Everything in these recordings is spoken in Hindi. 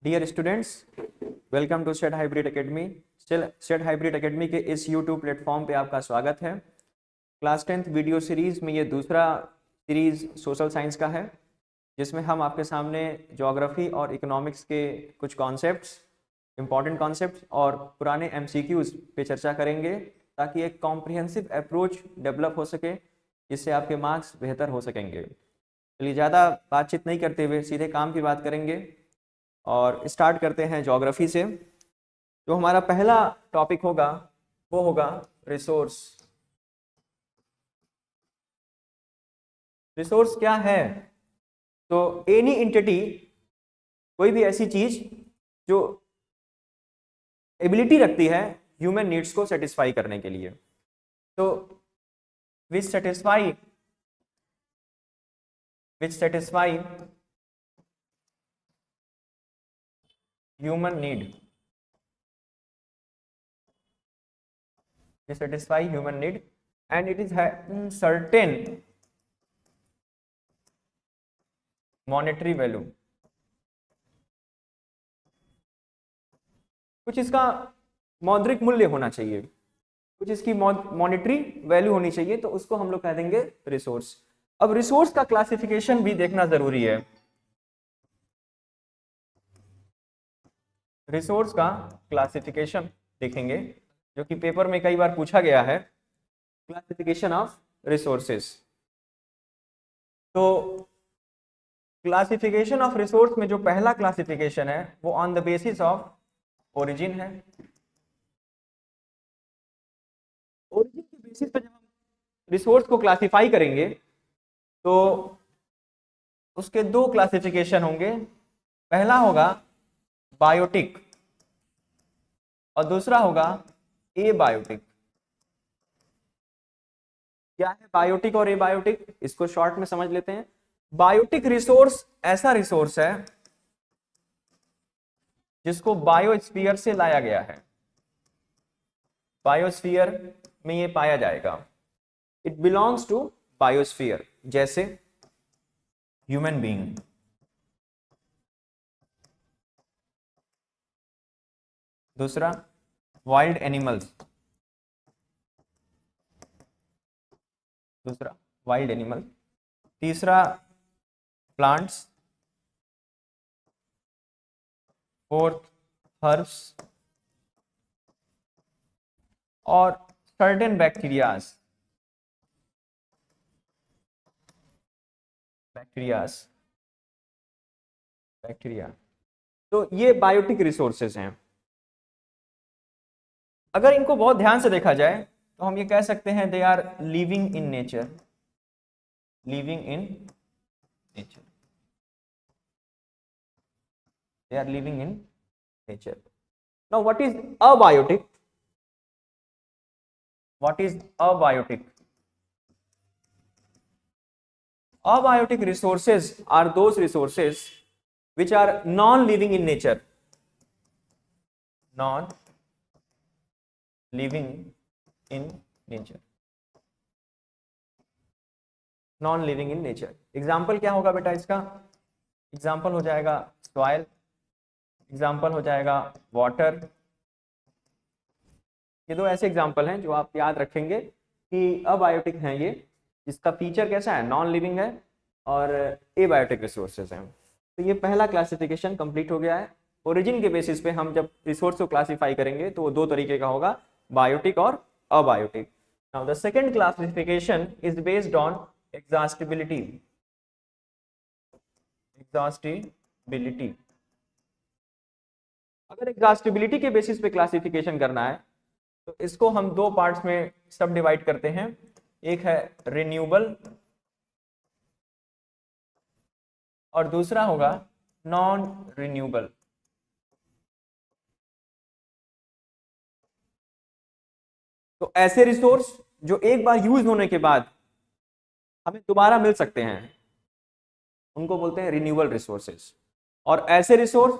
Dear students, welcome to set hybrid academy. Set hybrid academy के इस यूट्यूब प्लेटफॉर्म पे आपका स्वागत है। क्लास 10th वीडियो सीरीज़ में ये दूसरा सीरीज़ सोशल साइंस का है, जिसमें हम आपके सामने ज्योग्राफी और इकोनॉमिक्स के कुछ कॉन्सेप्ट्स, इम्पॉर्टेंट कॉन्सेप्ट्स और पुराने एमसीक्यूज़ पे चर्चा करेंगे, ताकि एक कॉम्प्रिहेंसिव अप्रोच डेवलप हो सके, जिससे आपके मार्क्स बेहतर हो सकेंगे। चलिए, ज़्यादा बातचीत नहीं करते हुए सीधे काम की बात करेंगे और स्टार्ट करते हैं ज्योग्राफी से। जो हमारा पहला टॉपिक होगा वो होगा रिसोर्स। रिसोर्स क्या है? तो एनी एंटिटी, कोई भी ऐसी चीज जो एबिलिटी रखती है ह्यूमन नीड्स को सेटिस्फाई करने के लिए, तो विच satisfy human need, satisfy human need, and it is certain monetary value। कुछ इसका मौद्रिक मूल्य होना चाहिए, कुछ इसकी मॉनेटरी वैल्यू होनी चाहिए, तो उसको हम लोग कह देंगे रिसोर्स। अब रिसोर्स का क्लासिफिकेशन भी देखना जरूरी है। रिसोर्स का क्लासिफिकेशन देखेंगे, जो कि पेपर में कई बार पूछा गया है, क्लासिफिकेशन ऑफ रिसोर्सेस। तो क्लासिफिकेशन ऑफ रिसोर्स में जो पहला क्लासिफिकेशन है वो on the basis of origin है। ओरिजिन के बेसिस पर जब हम रिसोर्स को क्लासिफाई करेंगे तो उसके दो क्लासिफिकेशन होंगे। पहला होगा बायोटिक और दूसरा होगा एबायोटिक। क्या है बायोटिक और एबायोटिक, इसको शॉर्ट में समझ लेते हैं। बायोटिक रिसोर्स ऐसा रिसोर्स है जिसको बायोस्फीयर से लाया गया है, बायोस्फीयर में ये पाया जाएगा, इट बिलोंग्स टू बायोस्फीयर, जैसे ह्यूमन बीइंग। दूसरा वाइल्ड एनिमल्स, दूसरा वाइल्ड एनिमल। तीसरा प्लांट्स। फोर्थ हर्ब्स और सर्टेन बैक्टीरियाज बैक्टीरिया। तो ये बायोटिक रिसोर्सेज हैं। अगर इनको बहुत ध्यान से देखा जाए तो हम ये कह सकते हैं they are living in nature, living in nature, they are living in nature. Now what is abiotic? What is abiotic? Abiotic resources are those resources which are non-living in nature, non-living in nature, non-living in nature। Example क्या होगा बेटा इसका? एग्जाम्पल हो जाएगा सॉइल, एग्जाम्पल हो जाएगा वाटर। ये दो ऐसे एग्जाम्पल हैं जो आप याद रखेंगे कि अबायोटिक हैं ये, जिसका फीचर कैसा है, नॉन लिविंग है, और एबायोटिक रिसोर्सेज हैं। तो ये पहला क्लासिफिकेशन कंप्लीट हो गया है। ओरिजिन के बेसिस पे हम जब रिसोर्स को क्लासिफाई करेंगे तो वो दो तरीके का होगा, बायोटिक और abiotic. Now the second classification is based on exhaustibility. अगर एग्जॉस्टिबिलिटी के बेसिस पे क्लासिफिकेशन करना है तो इसको हम दो पार्ट्स में सब डिवाइड करते हैं। एक है रिन्यूएबल और दूसरा होगा नॉन रिन्यूएबल। तो ऐसे रिसोर्स जो एक बार यूज होने के बाद हमें दोबारा मिल सकते हैं उनको बोलते हैं रिन्यूएबल रिसोर्सेज, और ऐसे रिसोर्स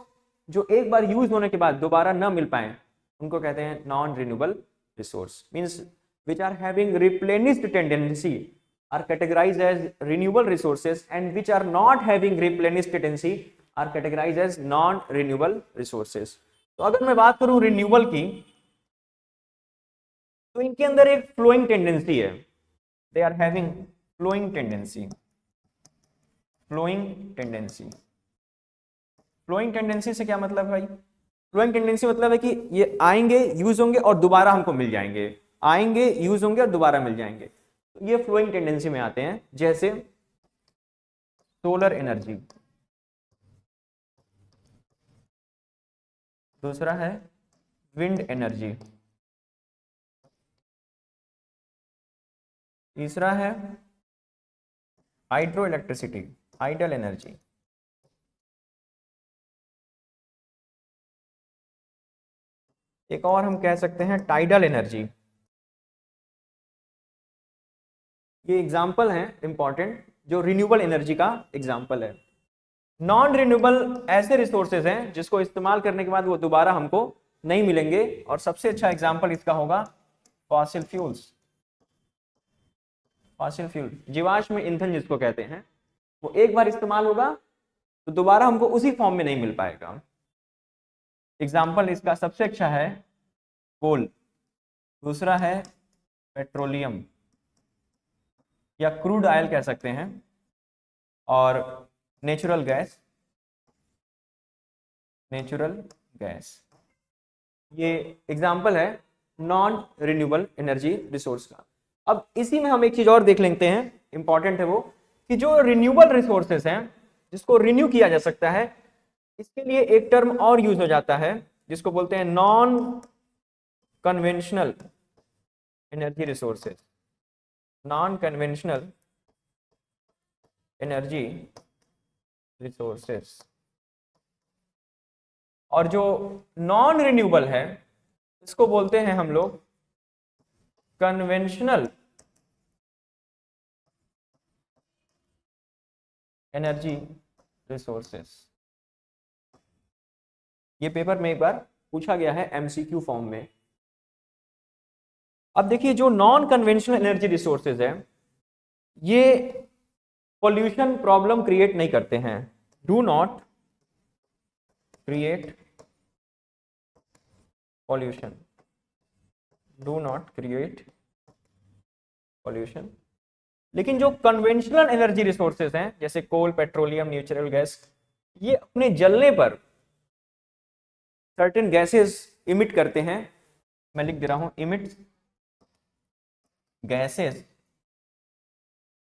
जो एक बार यूज होने के बाद दोबारा न मिल पाए उनको कहते हैं non renewable resource. Means which are having replenished tendency are categorized as renewable resources, and which are not having replenished tendency are categorize as non renewable resources. तो अगर मैं बात करूं रिन्यूएबल की, तो इनके अंदर एक फ्लोइंग टेंडेंसी है, they are having flowing tendency. Flowing tendency, flowing tendency से क्या मतलब है भाई? फ्लोइंग टेंडेंसी मतलब है कि ये आएंगे, यूज होंगे और दोबारा हमको मिल जाएंगे, आएंगे, यूज होंगे और दोबारा मिल जाएंगे। तो ये फ्लोइंग टेंडेंसी में आते हैं, जैसे सोलर एनर्जी, दूसरा है विंड एनर्जी, तीसरा है हाइड्रो इलेक्ट्रिसिटी, हाइडल एनर्जी, एक और हम कह सकते हैं टाइडल एनर्जी। ये एग्जाम्पल हैं इंपॉर्टेंट, जो रिन्यूएबल एनर्जी का एग्जाम्पल है। नॉन रिन्यूएबल ऐसे रिसोर्सेज हैं जिसको इस्तेमाल करने के बाद वो दोबारा हमको नहीं मिलेंगे, और सबसे अच्छा एग्जाम्पल इसका होगा फॉसिल फ्यूल्स। फॉसिल फ्यूल, जीवाश्म ईंधन जिसको कहते हैं, वो एक बार इस्तेमाल होगा तो दोबारा हमको उसी फॉर्म में नहीं मिल पाएगा। एग्जाम्पल इसका सबसे अच्छा है कोल, दूसरा है पेट्रोलियम या क्रूड ऑयल कह सकते हैं, और नेचुरल गैस, नेचुरल गैस। ये एग्जाम्पल है नॉन रिन्यूएबल एनर्जी रिसोर्स का। अब इसी में हम एक चीज और देख लेते हैं, इंपॉर्टेंट है वो, कि जो रिन्यूएबल रिसोर्सेस हैं जिसको रिन्यू किया जा सकता है, इसके लिए एक टर्म और यूज हो जाता है जिसको बोलते हैं non conventional energy resources. Non conventional energy resources. और जो नॉन रिन्यूएबल है इसको बोलते हैं हम लोग कन्वेंशनल एनर्जी रिसोर्सेज। ये पेपर में एक बार पूछा गया है एमसीक्यू फॉर्म में। अब देखिए, जो नॉन कन्वेंशनल एनर्जी रिसोर्सेज है ये पॉल्यूशन प्रॉब्लम क्रिएट नहीं करते हैं, do not create pollution, do not create pollution. लेकिन जो कन्वेंशनल एनर्जी रिसोर्सेज हैं जैसे कोल, पेट्रोलियम, नेचुरल गैस, ये अपने जलने पर सर्टेन गैसेस इमिट करते हैं। मैं लिख दे रहा हूं, emit gases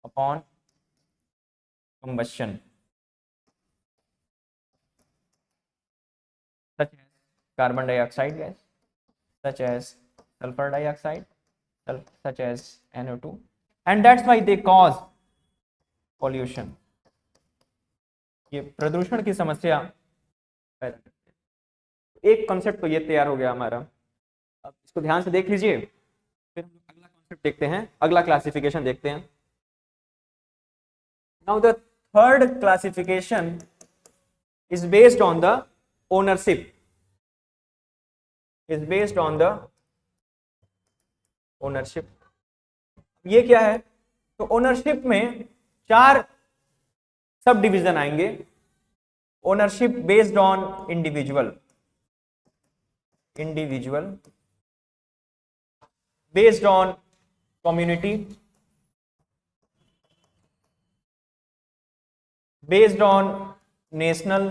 upon combustion, such as carbon dioxide gas, such as sulfur dioxide, such as NO2, and that's why they cause pollution. ये प्रदूषण की समस्या पैदा करते हैं। एक कॉन्सेप्ट तो ये तैयार हो गया हमारा, अब इसको ध्यान से देख लीजिए, फिर हम लोग अगला कॉन्सेप्ट देखते हैं, अगला क्लासिफिकेशन देखते हैं। Now the third classification is based on the ownership, is based on the ownership। ये क्या है? तो ओनरशिप में 4 सब डिवीजन आएंगे। Ownership based on individual, individual, based on community, based on national,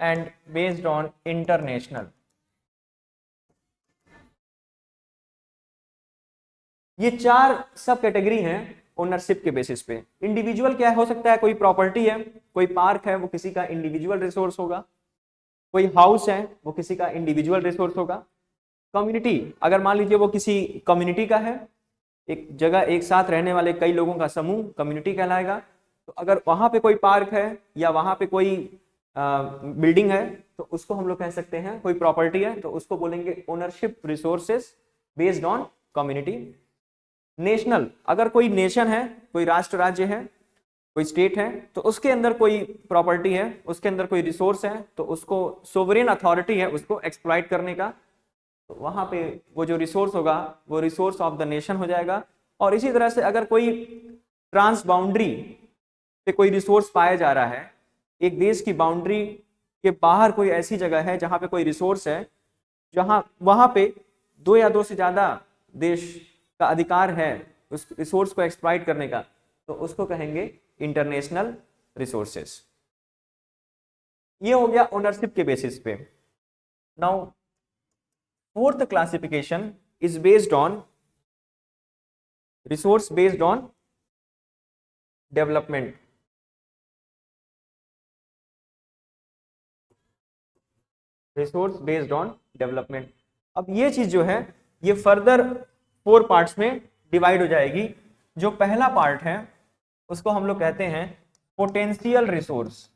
and based on international. ये 4 सब कैटेगरी हैं ओनरशिप के बेसिस पे। इंडिविजुअल क्या हो सकता है? कोई प्रॉपर्टी है, कोई पार्क है, वो किसी का इंडिविजुअल रिसोर्स होगा। कोई हाउस है, वो किसी का इंडिविजुअल रिसोर्स होगा। कम्युनिटी, अगर मान लीजिए वो किसी कम्युनिटी का है, एक जगह एक साथ रहने वाले कई लोगों का समूह कम्युनिटी कहलाएगा। तो अगर वहां पे कोई पार्क है या वहां पे कोई बिल्डिंग है तो उसको हम लोग कह सकते हैं, कोई प्रॉपर्टी है तो उसको बोलेंगे ownership resources based on community. National, अगर कोई नेशन है, कोई राष्ट्र राज्य है, कोई स्टेट है, तो उसके अंदर कोई प्रॉपर्टी है, उसके अंदर कोई रिसोर्स है, तो उसको सोवरेन अथॉरिटी है उसको एक्सप्लॉइट करने का, तो वहां पे वो जो रिसोर्स होगा वो रिसोर्स ऑफ द नेशन हो जाएगा। और इसी तरह से अगर कोई ट्रांस बाउंड्री पे कोई रिसोर्स पाया जा रहा है, एक देश की बाउंड्री के बाहर कोई ऐसी जगह है जहां पे कोई रिसोर्स है, जहां वहां पे 2 या 2 से ज्यादा देश का अधिकार है उस रिसोर्स को एक्सप्लॉइट करने का, तो उसको कहेंगे इंटरनेशनल रिसोर्सेस। ये हो गया ओनरशिप के बेसिस पे। Now fourth classification is based on resource based on development. Resource based on development. अब ये चीज जो है ये फर्दर 4 पार्ट्स में डिवाइड हो जाएगी। जो पहला पार्ट है उसको हम लोग कहते हैं पोटेंशियल रिसोर्स।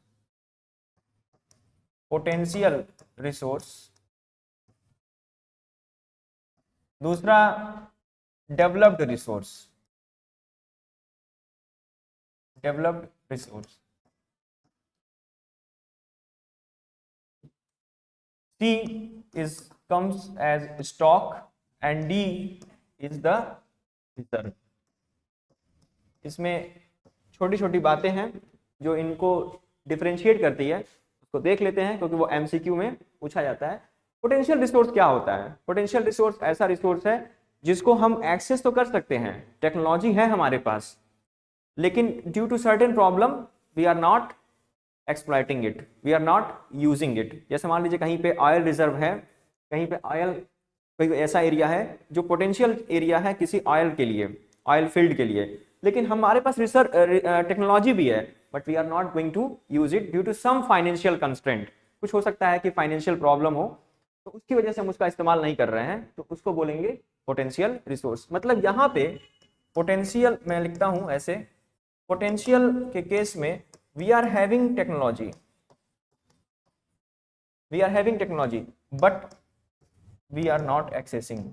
Potential resource. दूसरा developed resource. Developed resource. C is comes as stock and D is the reserve। इसमें छोटी छोटी बातें हैं जो इनको डिफरेंशिएट करती है, उसको देख लेते हैं क्योंकि वो MCQ में पूछा जाता है। पोटेंशियल रिसोर्स क्या होता है? पोटेंशियल रिसोर्स ऐसा रिसोर्स है जिसको हम एक्सेस तो कर सकते हैं, टेक्नोलॉजी है हमारे पास, लेकिन due to certain problem we are not exploiting it, we are not using it. जैसे मान लीजिए कहीं पे ऑयल रिजर्व है, कहीं पे ऑयल कोई ऐसा एरिया है जो पोटेंशियल एरिया है किसी ऑयल के लिए, ऑयल फील्ड के लिए, लेकिन हमारे पास रिसर्च टेक्नोलॉजी भी है but we are not going to use it due to some financial constraint. कुछ हो सकता है कि फाइनेंशियल प्रॉब्लम हो तो उसकी वजह से हम उसका इस्तेमाल नहीं कर रहे हैं, तो उसको बोलेंगे पोटेंशियल रिसोर्स। मतलब यहाँ पे पोटेंशियल मैं लिखता हूं ऐसे, पोटेंशियल के केस में we are having technology, we are having technology but we are not accessing,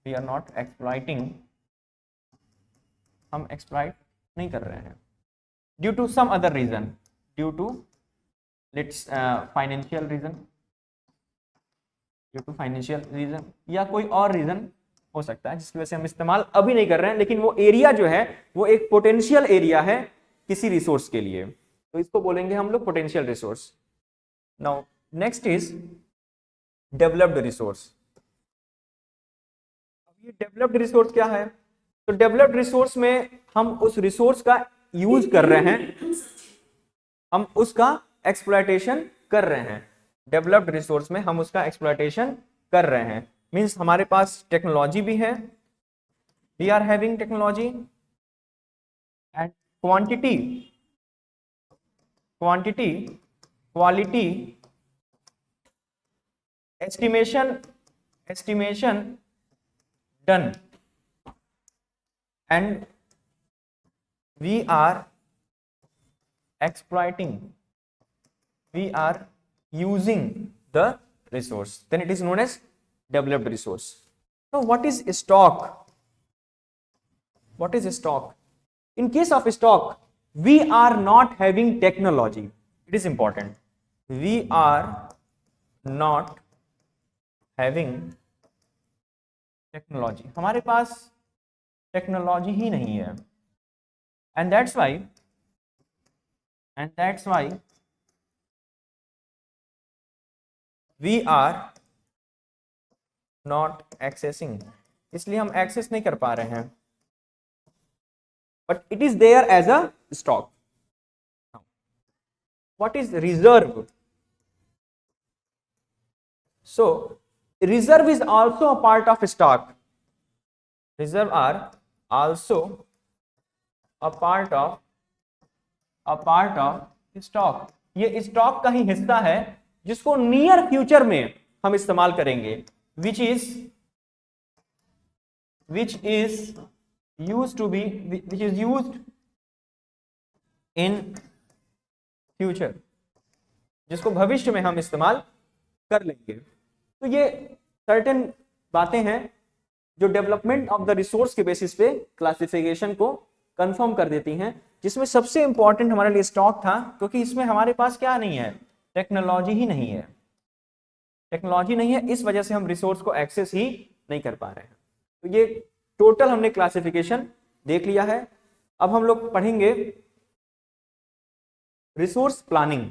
we are not exploiting, हम exploit नहीं कर रहे हैं due to some other reason, due to let's financial reason, due to financial reason या कोई और reason हो सकता है जिसकी वजह से हम इस्तेमाल अभी नहीं कर रहे हैं, लेकिन वो एरिया जो है वो एक पोटेंशियल एरिया है किसी रिसोर्स के लिए, तो इसको बोलेंगे हम लोग potential resource. Now next is developed resource. अब ये डेवलप्ड रिसोर्स क्या है? तो डेवलप्ड रिसोर्स में हम उस रिसोर्स का यूज कर रहे हैं, हम उसका एक्सप्लॉयटेशन कर रहे हैं। डेवलप्ड रिसोर्स में हम उसका एक्सप्लॉयटेशन कर रहे हैं, मींस हमारे पास टेक्नोलॉजी भी है, we are having technology and quantity, quantity, quality, estimation, estimation done, and we are exploiting, we are using the resource, then it is known as developed resource. So what is stock? What is stock? In case of stock, we are not having technology. It is important. We are not having technology. हमारे पास टेक्नोलॉजी ही नहीं है, and that's why we are not accessing, इसलिए हम एक्सेस नहीं कर पा रहे हैं, but it is there as a stock. What is reserve? So reserve is also a part of stock. Reserve are also a part of stock. ये स्टॉक का ही हिस्सा है जिसको नियर फ्यूचर में हम इस्तेमाल करेंगे, which is used in future, जिसको भविष्य में हम इस्तेमाल कर लेंगे। तो ये सर्टेन बातें हैं जो डेवलपमेंट ऑफ द रिसोर्स के बेसिस पे क्लासिफिकेशन को कंफर्म कर देती हैं, जिसमें सबसे इंपॉर्टेंट हमारे लिए स्टॉक था, क्योंकि इसमें हमारे पास क्या नहीं है, टेक्नोलॉजी ही नहीं है। टेक्नोलॉजी नहीं है, इस वजह से हम रिसोर्स को एक्सेस ही नहीं कर पा रहे हैं। तो ये टोटल हमने क्लासिफिकेशन देख लिया है। अब हम लोग पढ़ेंगे रिसोर्स प्लानिंग,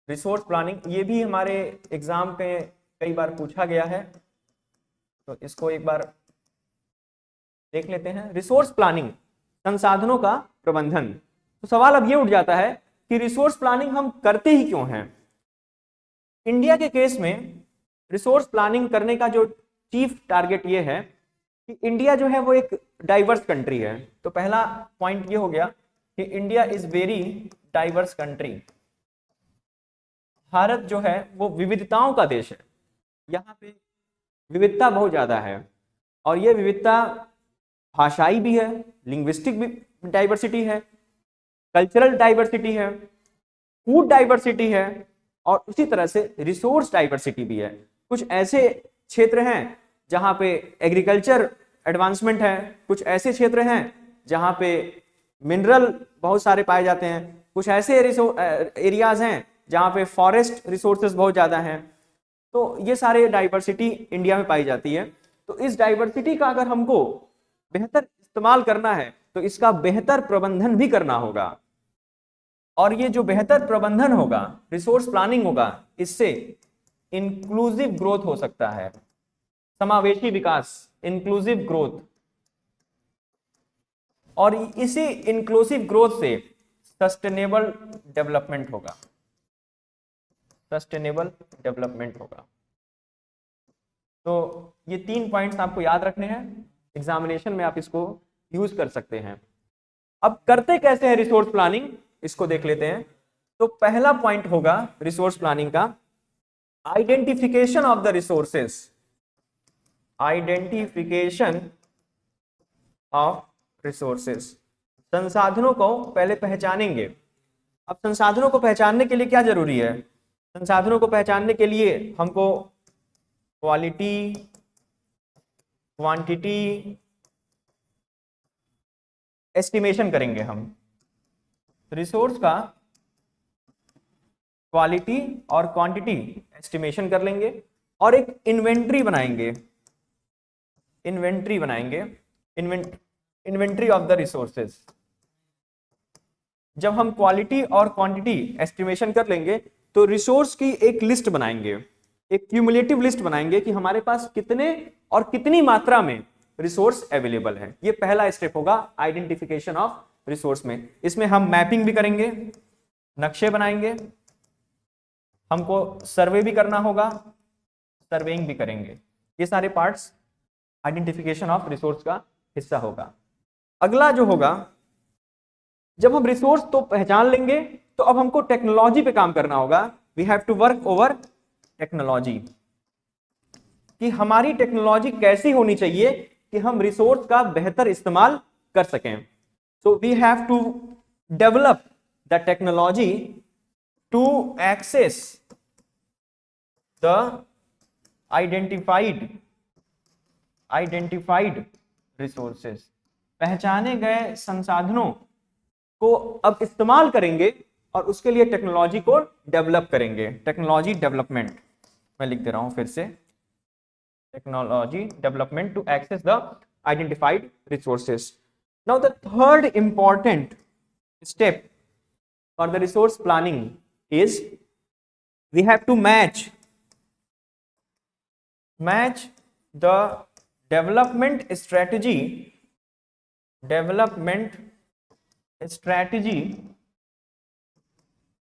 रिसोर्स प्लानिंग ये भी हमारे एग्जाम पे कई बार पूछा गया है, तो इसको एक बार देख लेते हैं। रिसोर्स प्लानिंग, संसाधनों का प्रबंधन। तो सवाल अब ये उठ जाता है कि रिसोर्स प्लानिंग हम करते ही क्यों हैं। इंडिया के केस में रिसोर्स प्लानिंग करने का जो चीफ टारगेट ये है कि इंडिया जो है वो एक डाइवर्स कंट्री है। तो पहला पॉइंट ये हो गया कि India is very diverse country. Bharat जो है वो विविधताओं का देश है, यहाँ पे विविधता बहुत ज्यादा है, और ये विविधता भाषाई भी है, लिंग्विस्टिक डाइवर्सिटी है, कल्चरल डाइवर्सिटी है, फूड डाइवर्सिटी है, और उसी तरह से रिसोर्स डाइवर्सिटी भी है। कुछ ऐसे क्षेत्र हैं जहां पे एग्रीकल्चर एडवांसमेंट है, कुछ ऐसे क्षेत्र हैं जहां पे मिनरल बहुत सारे पाए जाते हैं, कुछ ऐसे एरियाज हैं जहां पे फॉरेस्ट रिसोर्सेज बहुत ज्यादा हैं। तो ये सारे डाइवर्सिटी इंडिया में पाई जाती है। तो इस डाइवर्सिटी का अगर हमको बेहतर इस्तेमाल करना है तो इसका बेहतर प्रबंधन भी करना होगा, और ये जो बेहतर प्रबंधन होगा, रिसोर्स प्लानिंग होगा, इससे इंक्लूसिव ग्रोथ हो सकता है, समावेशी विकास, इंक्लूसिव ग्रोथ। और इसी इंक्लूसिव ग्रोथ से सस्टेनेबल डेवलपमेंट होगा, सस्टेनेबल डेवलपमेंट होगा। तो ये 3 पॉइंट्स आपको याद रखने हैं, एग्जामिनेशन में आप इसको यूज कर सकते हैं। अब करते कैसे हैं रिसोर्स प्लानिंग, इसको देख लेते हैं। तो पहला पॉइंट होगा रिसोर्स प्लानिंग का identification of the resources, identification of resources. संसाधनों को पहले पहचानेंगे। अब संसाधनों को पहचानने के लिए क्या जरूरी है? संसाधनों को पहचानने के लिए हमको क्वालिटी, क्वांटिटी एस्टिमेशन करेंगे। हम रिसोर्स का क्वालिटी और क्वांटिटी एस्टिमेशन कर लेंगे और एक इन्वेंट्री बनाएंगे, इन्वेंट्री बनाएंगे, इन्वेंट्री ऑफ द रिसोर्सेज। जब हम क्वालिटी और क्वांटिटी एस्टिमेशन कर लेंगे तो रिसोर्स की एक लिस्ट बनाएंगे, एक क्यूमुलेटिव लिस्ट बनाएंगे कि हमारे पास कितने और कितनी मात्रा में रिसोर्स अवेलेबल है। ये पहला स्टेप होगा आइडेंटिफिकेशन ऑफ रिसोर्स में। इसमें हम मैपिंग भी करेंगे, नक्शे बनाएंगे, हमको सर्वे भी करना होगा, सर्वेइंग भी करेंगे। ये सारे पार्ट्स आइडेंटिफिकेशन ऑफ रिसोर्स का हिस्सा होगा। अगला जो होगा, जब हम रिसोर्स तो पहचान लेंगे तो अब हमको टेक्नोलॉजी पे काम करना होगा। We have to work over technology, कि हमारी टेक्नोलॉजी कैसी होनी चाहिए कि हम रिसोर्स का बेहतर इस्तेमाल कर सकें। So we have to develop the technology to access the identified resources. पहचाने गए संसाधनों को अब इस्तेमाल करेंगे और उसके लिए टेक्नोलॉजी को डेवलप करेंगे। टेक्नोलॉजी डेवलपमेंट, मैं लिख दे रहा हूं फिर से, technology development to access the identified resources. Now the third important step for the resource planning is we have to match the development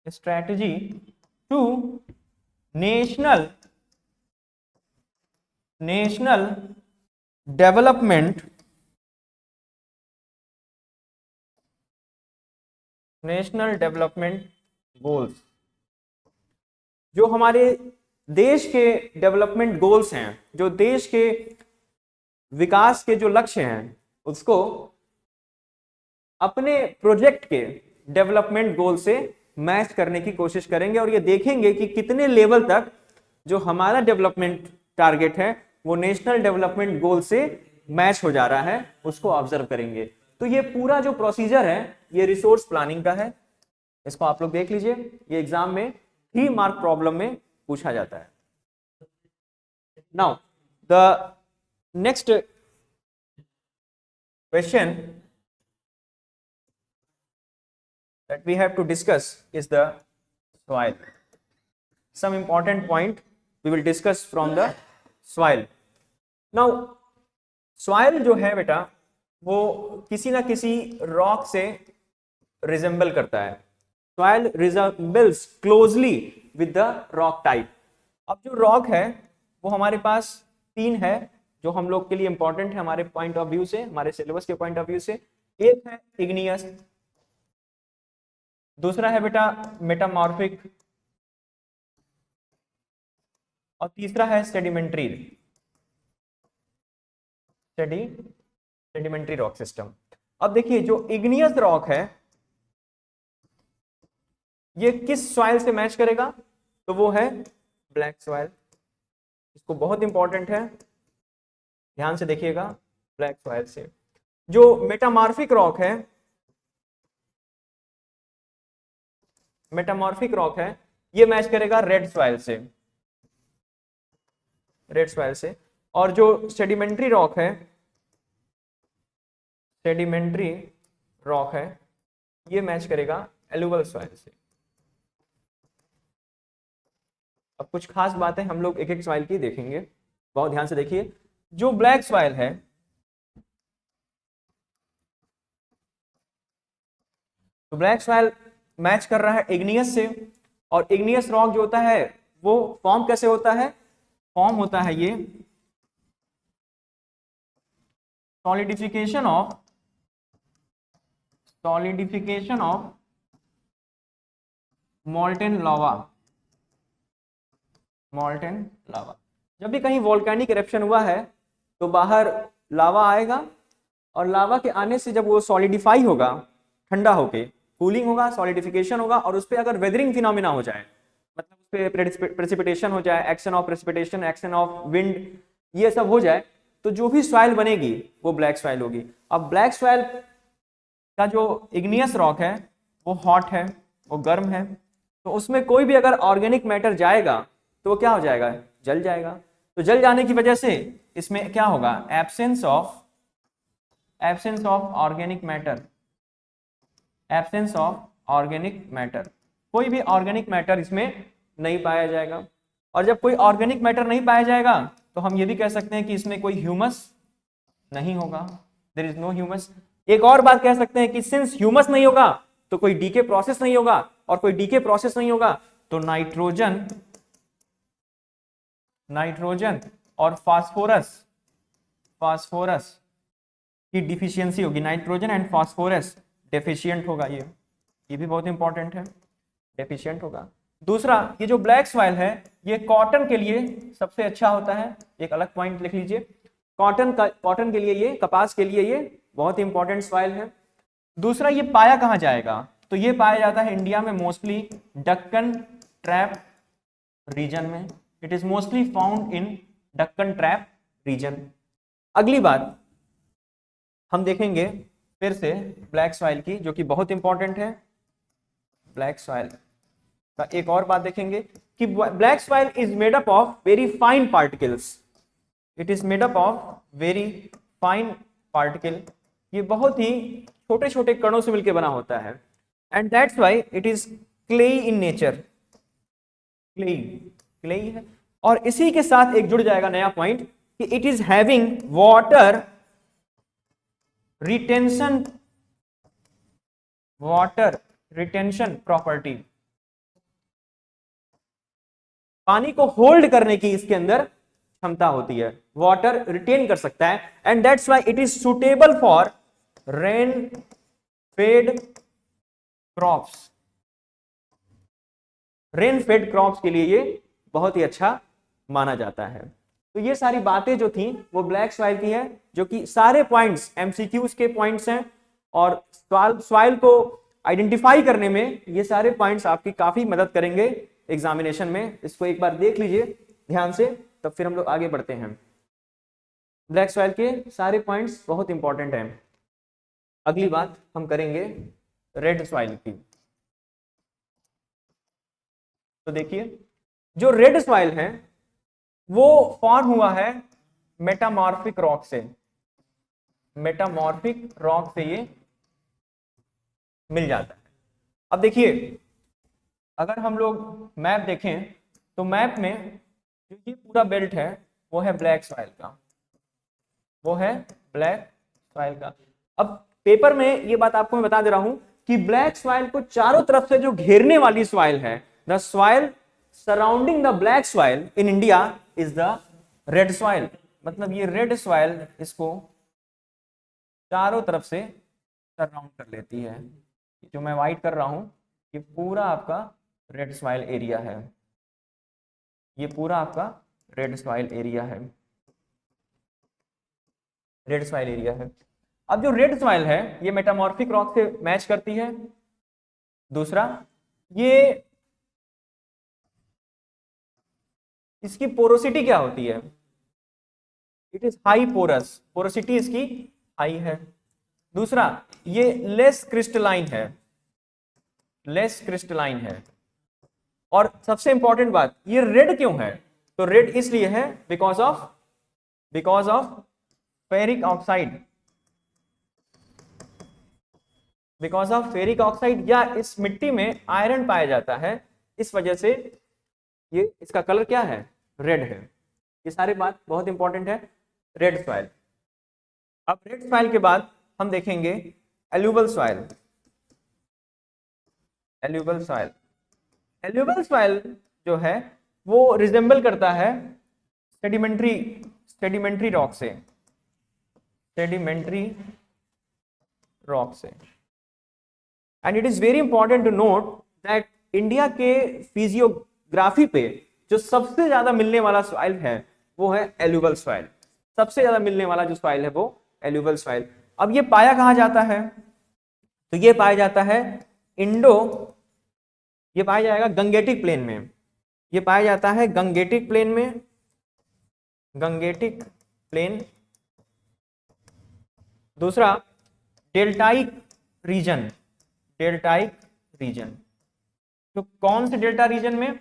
strategy to national development goals. जो हमारे देश के डेवलपमेंट गोल्स हैं, जो देश के विकास के जो लक्ष्य हैं, उसको अपने प्रोजेक्ट के डेवलपमेंट गोल से मैच करने की कोशिश करेंगे और ये देखेंगे कि कितने लेवल तक जो हमारा डेवलपमेंट टारगेट है वो नेशनल डेवलपमेंट गोल से मैच हो जा रहा है, उसको ऑब्जर्व करेंगे। तो ये पूरा जो प्रोसीजर है ये रिसोर्स प्लानिंग का है। इसको आप लोग देख लीजिए, ये एग्जाम में 3 मार्क प्रॉब्लम में पूछा जाता है। Now the next question, that we have to discuss is the soil. Some important point we will discuss from the soil. Now soil जो है बेटा वो किसी ना किसी रॉक से रिजेंबल करता है. soil resembles closely with the rock type. अब जो रॉक है वो हमारे पास 3 है जो हम लोग के लिए इंपॉर्टेंट है हमारे पॉइंट ऑफ व्यू से, हमारे सिलेबस के पॉइंट ऑफ व्यू से. एक है इग्नियस, दूसरा है बेटा मेटामॉर्फिक, और तीसरा है सेडिमेंट्री रॉक सिस्टम. अब देखिए जो इग्नियस रॉक है ये किस सॉइल से मैच करेगा, तो वो है ब्लैक सॉइल. इसको बहुत इंपॉर्टेंट है, ध्यान से देखिएगा, ब्लैक सॉइल से. जो मेटामॉर्फिक रॉक है ये मैच करेगा रेड सॉइल से. और जो सेडिमेंट्री रॉक है ये मैच करेगा एलुवल सॉइल से. अब कुछ खास बातें हम लोग एक एक सॉइल की देखेंगे, बहुत ध्यान से देखिए. जो ब्लैक सॉइल है तो ब्लैक सॉइल मैच कर रहा है इग्नियस से, और इग्नियस रॉक जो होता है वो फॉर्म कैसे होता है, फॉर्म होता है ये सॉलिडिफिकेशन ऑफ मॉल्टेन लावा. जब भी कहीं वोल्केनिक इरप्शन हुआ है तो बाहर लावा आएगा, और लावा के आने से जब वो सॉलिडिफाई होगा, ठंडा होके कूलिंग होगा, सॉलिडिफिकेशन होगा, और उस पर अगर वेदरिंग फिनोमिना हो जाए, मतलब उस पर प्रेसिपिटेशन हो जाए, action of precipitation, action of wind, ये सब हो जाए, तो जो भी सॉइल बनेगी वो ब्लैक सॉइल होगी. अब ब्लैक सॉइल का जो इग्नियस रॉक है वो हॉट है, वो गर्म है, तो उसमें कोई भी अगर ऑर्गेनिक मैटर जाएगा तो वो क्या हो जाएगा, जल जाएगा. तो जल जाने की वजह से इसमें क्या होगा, एब्सेंस ऑफ ऑर्गेनिक मैटर, कोई भी ऑर्गेनिक मैटर इसमें नहीं पाया जाएगा. और जब कोई ऑर्गेनिक मैटर नहीं पाया जाएगा तो हम ये भी कह सकते हैं कि इसमें कोई ह्यूमस नहीं होगा, देयर इज नो ह्यूमस. एक और बात कह सकते हैं कि सिंस ह्यूमस नहीं होगा तो कोई डीके प्रोसेस नहीं होगा, और कोई डीके प्रोसेस नहीं होगा तो नाइट्रोजन और फास्फोरस की डिफिशियंसी होगी. नाइट्रोजन एंड फास्फोरस डेफिशिएंट होगा, ये भी बहुत इंपॉर्टेंट है, डेफिशिएंट होगा. दूसरा, ये जो ब्लैक सॉइल है ये कॉटन के लिए सबसे अच्छा होता है, एक अलग पॉइंट लिख लीजिए. कॉटन के लिए ये, कपास के लिए ये बहुत इंपॉर्टेंट सॉइल है. दूसरा, ये पाया कहाँ जाएगा, तो ये पाया जाता है इंडिया में मोस्टली डक्कन ट्रैप रीजन में. It is mostly found in Deccan trap region. अगली बात हम देखेंगे फिर से ब्लैक सॉइल की, जो कि बहुत इंपॉर्टेंट है. ब्लैक सॉइल का एक और बात देखेंगे कि black soil is made up of very fine particles. It is made up of very fine particle. ये बहुत ही छोटे छोटे कणों से मिलकर बना होता है. And that's why it is clayey in nature. Clayey है. और इसी के साथ एक जुड़ जाएगा नया पॉइंट कि it is having water retention property. पानी को होल्ड करने की इसके अंदर क्षमता होती है, वाटर रिटेन कर सकता है. And that's why it is suitable for rain fade crops के लिए ये बहुत ही अच्छा माना जाता है. तो ये सारी बातें जो थी वो ब्लैक सॉइल की है, जो कि सारे पॉइंट्स एमसीक्यूज के पॉइंट्स हैं, और सॉइल को आइडेंटिफाई करने में ये सारे पॉइंट्स आपकी काफी मदद करेंगे एग्जामिनेशन में. इसको एक बार देख लीजिए ध्यान से, तब फिर हम लोग आगे बढ़ते हैं. ब्लैक सॉइल के सारे पॉइंट्स बहुत इंपॉर्टेंट हैं. अगली बात हम करेंगे रेड सॉइल की. तो देखिए जो रेड सॉइल है वो फॉर्म हुआ है मेटामॉर्फिक रॉक से. ये मिल जाता है. अब देखिए, अगर हम लोग मैप देखें तो मैप में जो ये पूरा बेल्ट है वो है ब्लैक सॉइल का, वो है ब्लैक सॉइल का। अब पेपर में ये बात आपको मैं बता दे रहा हूं कि ब्लैक सॉइल को चारों तरफ से जो घेरने वाली सॉइल है, the soil surrounding the black soil in India is the red soil. मतलब ये रेड सॉइल इसको चारों तरफ से सराउंड कर लेती है। जो मैं वाइट कर रहा हूं ये पूरा आपका रेड सॉइल एरिया है, ये पूरा आपका रेड सॉइल एरिया है, रेड सॉइल एरिया है। अब जो रेड सॉइल है ये मेटामॉर्फिक रॉक से मैच करती है। दूसरा, ये इसकी पोरोसिटी क्या होती है? It is high porous, porosity इसकी हाई है। दूसरा, ये लेस क्रिस्टलाइन है, लेस क्रिस्टलाइन है। और सबसे इंपॉर्टेंट बात, ये रेड क्यों है? तो रेड इसलिए है because of ferric oxide, because of ferric oxide, या इस मिट्टी में आयरन पाया जाता है, इस वजह से ये इसका कलर क्या है? रेड है। ये सारी बात बहुत इंपॉर्टेंट है। Red soil. अब रेड सॉइल के बाद हम देखेंगे alluvial soil. Alluvial soil, alluvial soil जो है वो रिजेंबल करता है सेडिमेंट्री रॉक से, सेडिमेंट्री रॉक से। And it is very important to note that India के फिजियोग्राफी पे जो सबसे ज्यादा मिलने वाला सॉइल है वो है एल्यूवल सॉइल। सबसे ज्यादा मिलने वाला जो सॉइल है वो एल्यूवल सॉइल। अब ये पाया कहाँ जाता है? तो ये पाया जाता है ये पाया जाएगा गंगेटिक प्लेन में। ये पाया जाता है गंगेटिक प्लेन में, गंगेटिक प्लेन। दूसरा, डेल्टाइक रीजन, डेल्टाइक रीजन। तो कौन से डेल्टा रीजन में?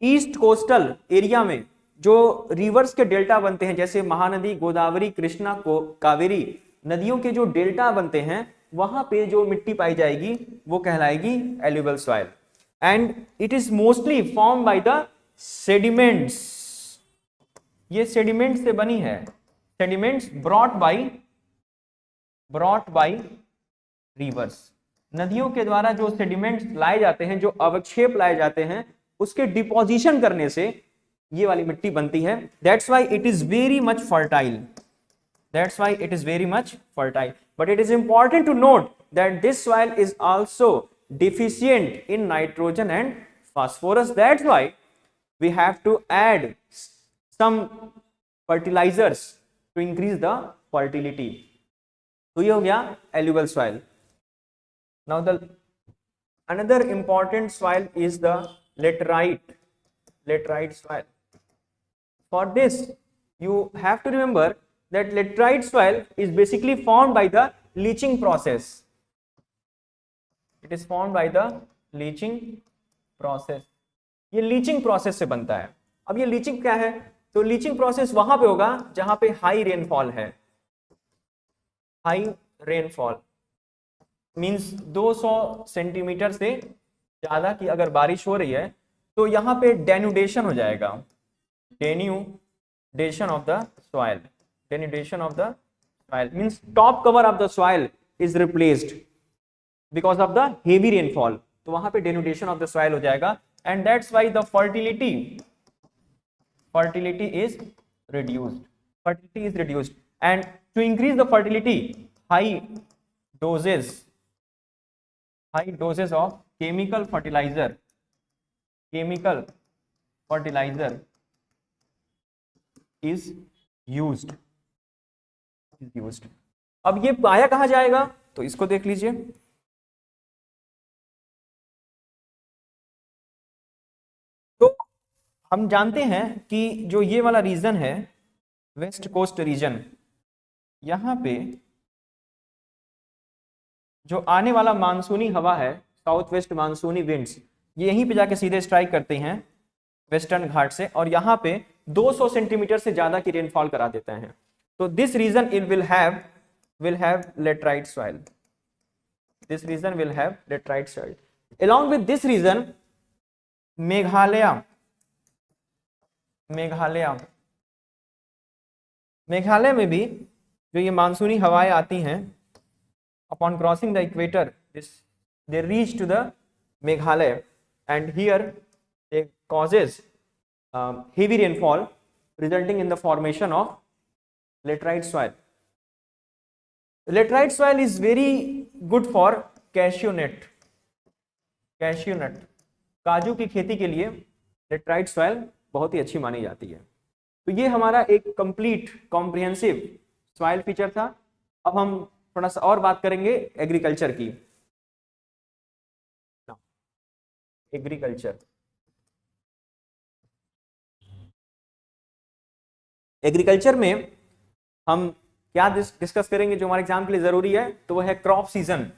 ईस्ट कोस्टल एरिया में जो रिवर्स के डेल्टा बनते हैं, जैसे महानदी, गोदावरी, कृष्णा, कावेरी नदियों के जो डेल्टा बनते हैं, वहां पे जो मिट्टी पाई जाएगी वो कहलाएगी alluvial soil. And it is mostly form by the sediments. ये सेडिमेंट से बनी है, सेडिमेंट्स ब्रॉट बाय रिवर्स। नदियों के द्वारा जो सेडिमेंट्स लाए जाते हैं, जो अवक्षेप लाए जाते हैं, उसके डिपोजिशन करने से ये वाली मिट्टी बनती है। That's why it is very much fertile, that's why it is very much fertile. But it is important to note that this soil is also deficient in nitrogen and phosphorus. That's why we have to add some fertilizers to increase the fertility. तो ये हो गया alluvial soil. Now the another important soil is the laterite soil. For this you have to remember that laterite soil is basically formed by the leaching process. It is formed by the leaching process. ये लीचिंग प्रोसेस से बनता है। अब ये लीचिंग क्या है? तो लीचिंग प्रोसेस वहां पे होगा जहां पे हाई रेनफॉल है। हाई रेनफॉल मींस 200 सेंटीमीटर से ज्यादा की अगर बारिश हो रही है तो यहाँ पे डेन्यूडेशन हो जाएगा, denudation of the soil, denudation of the soil means top cover of the soil is replaced because of the heavy rainfall. तो वहां पे denudation of the soil हो जाएगा and that's why the fertility is reduced. Fertility is reduced and to increase the fertility, high doses of chemical fertilizer is used. अब ये पाया कहां जाएगा? तो इसको देख लीजिए। तो हम जानते हैं कि जो ये वाला रीजन है वेस्ट कोस्ट रीजन, यहाँ पे जो आने वाला मानसूनी हवा है, साउथ वेस्ट मानसूनी विंड्स, ये यहीं पे जाके सीधे स्ट्राइक करते हैं वेस्टर्न घाट से और यहाँ पे 200 सेंटीमीटर से ज्यादा की रेनफॉल करा देते हैं। तो this region it will have laterite soil. this region will have laterite soil. Along with this region, Meghalaya में भी जो ये मानसूनी हवाएं आती हैं, upon crossing the equator, they reach to the Meghalaya, and here they causes heavy rainfall, resulting in the formation of laterite soil. Laterite soil is very good for cashew nut. काजू की खेती के लिए लेटराइट सॉइल बहुत ही अच्छी मानी जाती है। तो ये हमारा एक कंप्लीट कॉम्प्रिहेंसिव सॉइल फीचर था। अब हम थोड़ा सा और बात करेंगे एग्रीकल्चर की। एग्रीकल्चर में हम क्या डिस्कस करेंगे जो हमारे एग्जाम के लिए जरूरी है, तो वो है क्रॉप सीजन।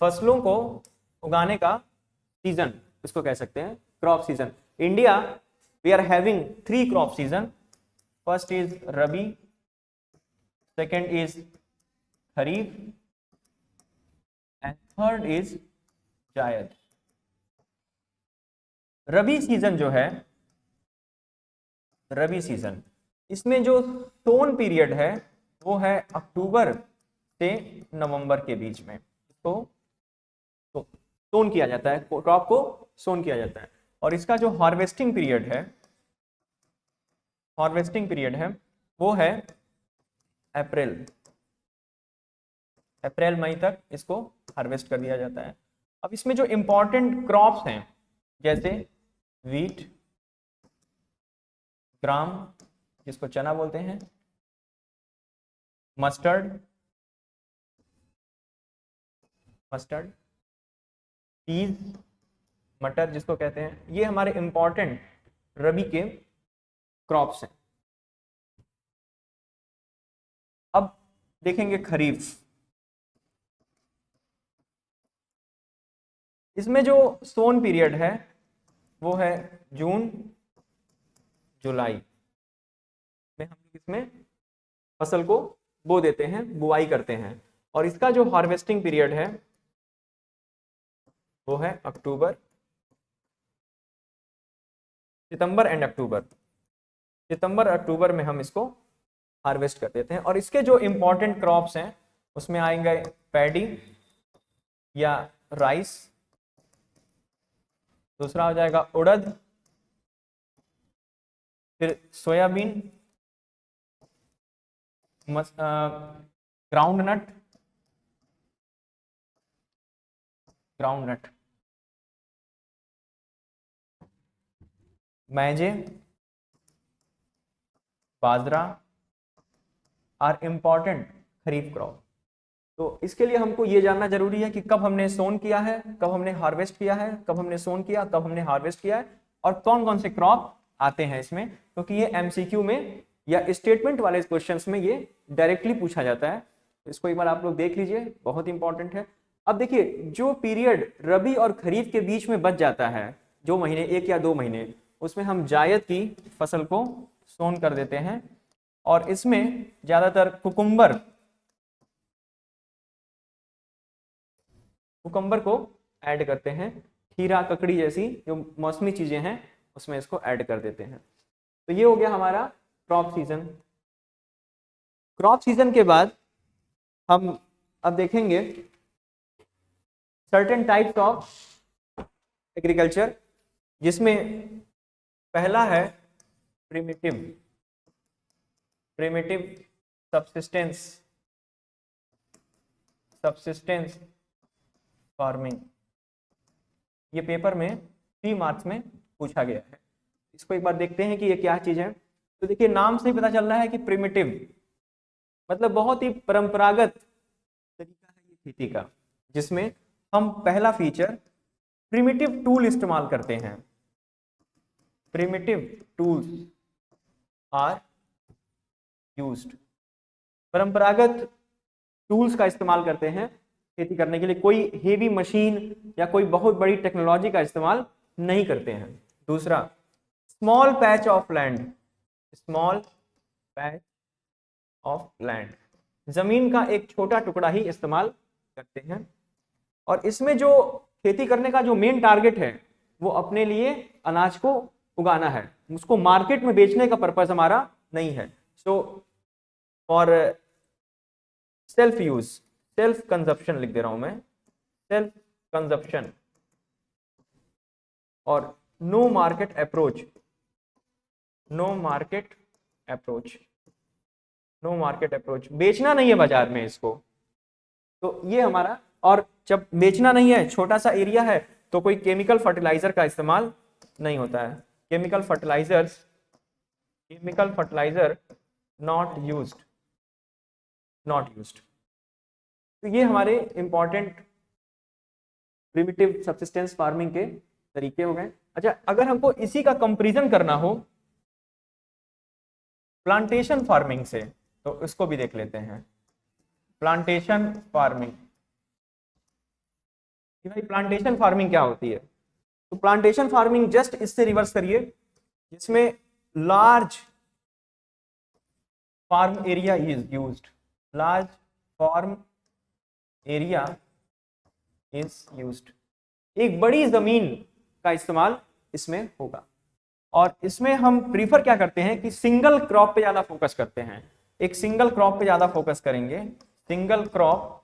फसलों को उगाने का सीजन, इसको कह सकते हैं crop season. India we are having 3 crop season. First is rabi, second is kharif and third is zaid. Rabi season जो है, रबी सीजन, इसमें जो सोन पीरियड है वो है अक्टूबर से नवंबर के बीच में। तो सोन किया जाता है, क्रॉप को सोन किया जाता है। और इसका जो हार्वेस्टिंग पीरियड है वो है अप्रैल मई तक इसको हार्वेस्ट कर दिया जाता है। अब इसमें जो इंपॉर्टेंट क्रॉप्स हैं जैसे वीट, ग्राम जिसको चना बोलते हैं, मस्टर्ड, पीज, मटर जिसको कहते हैं, ये हमारे इंपॉर्टेंट रबी के क्रॉप्स हैं। अब देखेंगे खरीफ। इसमें जो सोन पीरियड है वो है जून जुलाई में। हम इसमें फसल को बो देते हैं, बुआई करते हैं। और इसका जो हार्वेस्टिंग पीरियड है वो है सितंबर एंड अक्टूबर। सितंबर अक्टूबर में हम इसको हार्वेस्ट कर देते हैं। और इसके जो इंपॉर्टेंट क्रॉप्स हैं उसमें आएंगे पैडी या राइस, दूसरा हो जाएगा उड़द, फिर सोयाबीन, ग्राउंडनट, मैजे, बाजरा आर इम्पॉर्टेंट खरीफ क्रॉप। तो इसके लिए हमको ये जानना जरूरी है कि कब हमने सोन किया है, कब हमने हार्वेस्ट किया है, कब हमने सोन किया, कब हमने हार्वेस्ट किया है, और कौन कौन से क्रॉप आते हैं इसमें, क्योंकि ये एमसीक्यू में या स्टेटमेंट वाले क्वेश्चंस में ये डायरेक्टली पूछा जाता है। इसको एक बार आप लोग देख लीजिए, बहुत इंपॉर्टेंट है। अब देखिए, जो पीरियड रबी और खरीफ के बीच में बच जाता है, जो महीने 1 या 2 महीने, उसमें हम जायद की फसल को सोन कर देते हैं। और इसमें ज्यादातर कुकुम्बर को ऐड करते हैं। खीरा, ककड़ी जैसी जो मौसमी चीजें हैं उसमें इसको ऐड कर देते हैं। तो ये हो गया हमारा क्रॉप सीजन। क्रॉप सीजन के बाद हम अब देखेंगे सर्टेन टाइप्स ऑफ एग्रीकल्चर, जिसमें पहला है प्रिमिटिव सबसिस्टेंस फार्मिंग। ये पेपर में 3 मार्क्स में पूछा गया है। इसको एक बार देखते हैं कि ये क्या चीज है। तो देखिए, नाम से ही पता चल रहा है कि प्रिमिटिव मतलब बहुत ही परंपरागत तरीका है ये खेती का, जिसमें हम पहला फीचर प्रिमिटिव टूल इस्तेमाल करते हैं। Primitive tools are used. परंपरागत टूल्स का इस्तेमाल करते हैं खेती करने के लिए, कोई हेवी मशीन या कोई बहुत बड़ी टेक्नोलॉजी का इस्तेमाल नहीं करते हैं। दूसरा, स्मॉल पैच ऑफ लैंड जमीन का एक छोटा टुकड़ा ही इस्तेमाल करते हैं। और इसमें जो खेती करने का जो मेन टारगेट है वो अपने लिए अनाज को उगाना है, उसको मार्केट में बेचने का पर्पस हमारा नहीं है। So for self use, self consumption लिख दे रहा हूं मैं, सेल्फ कंजप्शन, और no market approach, no market approach, no market approach, बेचना नहीं है बाजार में इसको। तो ये हमारा, और जब बेचना नहीं है, छोटा सा एरिया है, तो कोई केमिकल फर्टिलाइजर का इस्तेमाल नहीं होता है। Chemical fertilisers, chemical fertiliser not used, not used. तो ये हमारे इंपॉर्टेंट प्रिमिटिव सब्सिस्टेंस फार्मिंग के तरीके हो गए। अच्छा, अगर हमको इसी का कंपैरिजन करना हो प्लांटेशन फार्मिंग से, तो इसको भी देख लेते हैं। प्लांटेशन फार्मिंग, कि भाई प्लांटेशन फार्मिंग क्या होती है। तो प्लांटेशन फार्मिंग जस्ट इससे रिवर्स करिए, जिसमें large farm area is used, large farm area is used, एक बड़ी जमीन का इस्तेमाल इसमें होगा। और इसमें हम प्रीफर क्या करते हैं कि सिंगल क्रॉप पे ज्यादा फोकस करते हैं, एक सिंगल क्रॉप पे ज्यादा फोकस करेंगे। Single crop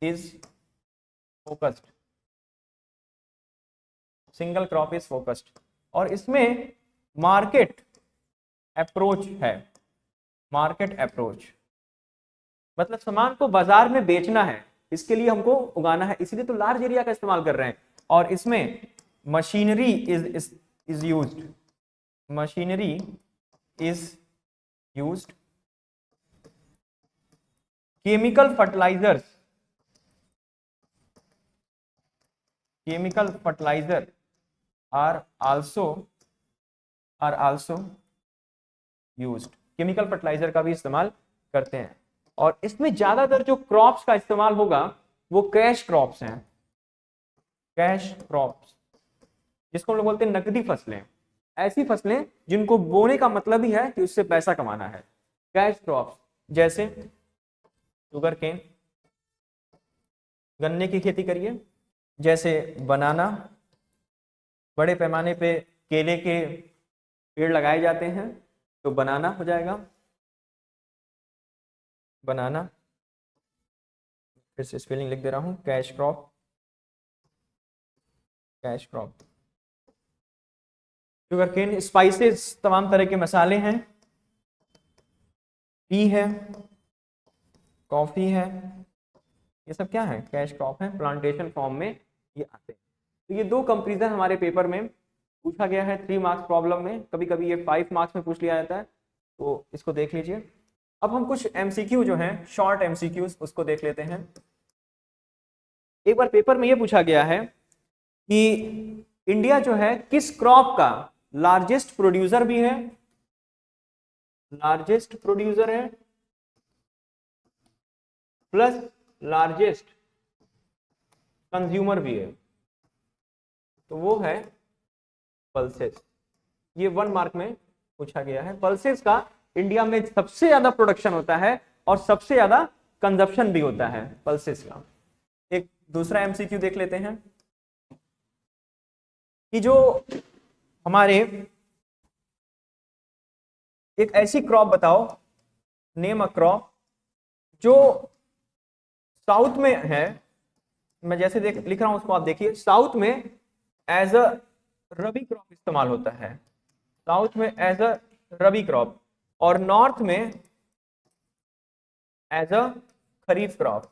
is focused, single crop is focused. और इसमें मार्केट अप्रोच है, मार्केट अप्रोच मतलब सामान को बाजार में बेचना है, इसके लिए हमको उगाना है, इसीलिए तो लार्ज एरिया का इस्तेमाल कर रहे हैं। और इसमें machinery is used, machinery is used, chemical fertilisers, chemical fertiliser are also used, chemical fertiliser का भी इस्तेमाल करते हैं। और इसमें ज्यादातर जो क्रॉप्स का इस्तेमाल होगा वो कैश क्रॉप्स हैं, कैश क्रॉप्स, जिसको हम लोग बोलते हैं नकदी फसलें, ऐसी फसलें जिनको बोने का मतलब ही है कि उससे पैसा कमाना है। कैश क्रॉप्स जैसे शुगर केन, गन्ने की खेती करिए, जैसे बनाना, बड़े पैमाने पे केले के पेड़ लगाए जाते हैं तो बनाना हो जाएगा, बनाना। फिर से स्पेलिंग लिख दे रहा हूं, cash crop, cash crop. Sugarcane, spices, तमाम तरह के मसाले हैं, टी है, कॉफी है, ये सब क्या है, कैश क्रॉप है, प्लांटेशन फॉर्म में ये आते हैं। तो ये दो कंपैरिजन हमारे पेपर में पूछा गया है 3 मार्क्स प्रॉब्लम में, कभी कभी ये 5 मार्क्स में पूछ लिया जाता है, तो इसको देख लीजिए। अब हम कुछ एमसीक्यू जो हैं, शॉर्ट एमसीक्यूज, उसको देख लेते हैं। एक बार पेपर में ये पूछा गया है कि इंडिया जो है किस क्रॉप का लार्जेस्ट प्रोड्यूसर भी है, लार्जेस्ट प्रोड्यूसर है प्लस लार्जेस्ट कंज्यूमर भी है, तो वो है पल्सेस। ये 1 मार्क में पूछा गया है। पल्सेस का इंडिया में सबसे ज्यादा प्रोडक्शन होता है और सबसे ज्यादा कंजप्शन भी होता है पल्सेस का। एक दूसरा एमसीक्यू देख लेते हैं कि जो हमारे, एक ऐसी क्रॉप बताओ, नेम अ क्रॉप जो साउथ में है, मैं जैसे लिख रहा हूं उसको आप देखिए, साउथ में एज अ रबी क्रॉप इस्तेमाल होता है, साउथ में एज अ रबी क्रॉप, और नॉर्थ में as a kharif crop,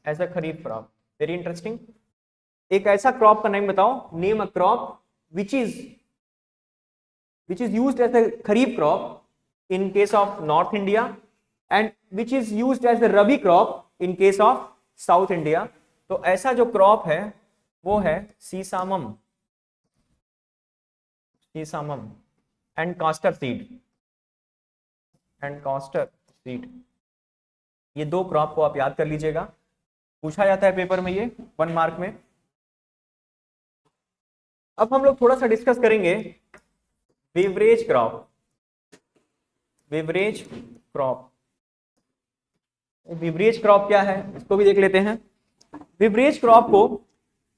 as a kharif crop. Very interesting. एक ऐसा क्रॉप का नेम बताओ, name a crop which is used as a kharif crop in case of north India and which is used as a rabi crop in case of south India. तो ऐसा जो क्रॉप है वो है sesamum, sesamum and castor seed, and castor seed. ये दो क्रॉप को आप याद कर लीजिएगा, पूछा जाता है पेपर में ये 1 मार्क में। अब हम लोग थोड़ा सा डिस्कस करेंगे beverage crop, beverage crop. Beverage crop क्या है इसको भी देख लेते हैं। बेवरेज क्रॉप को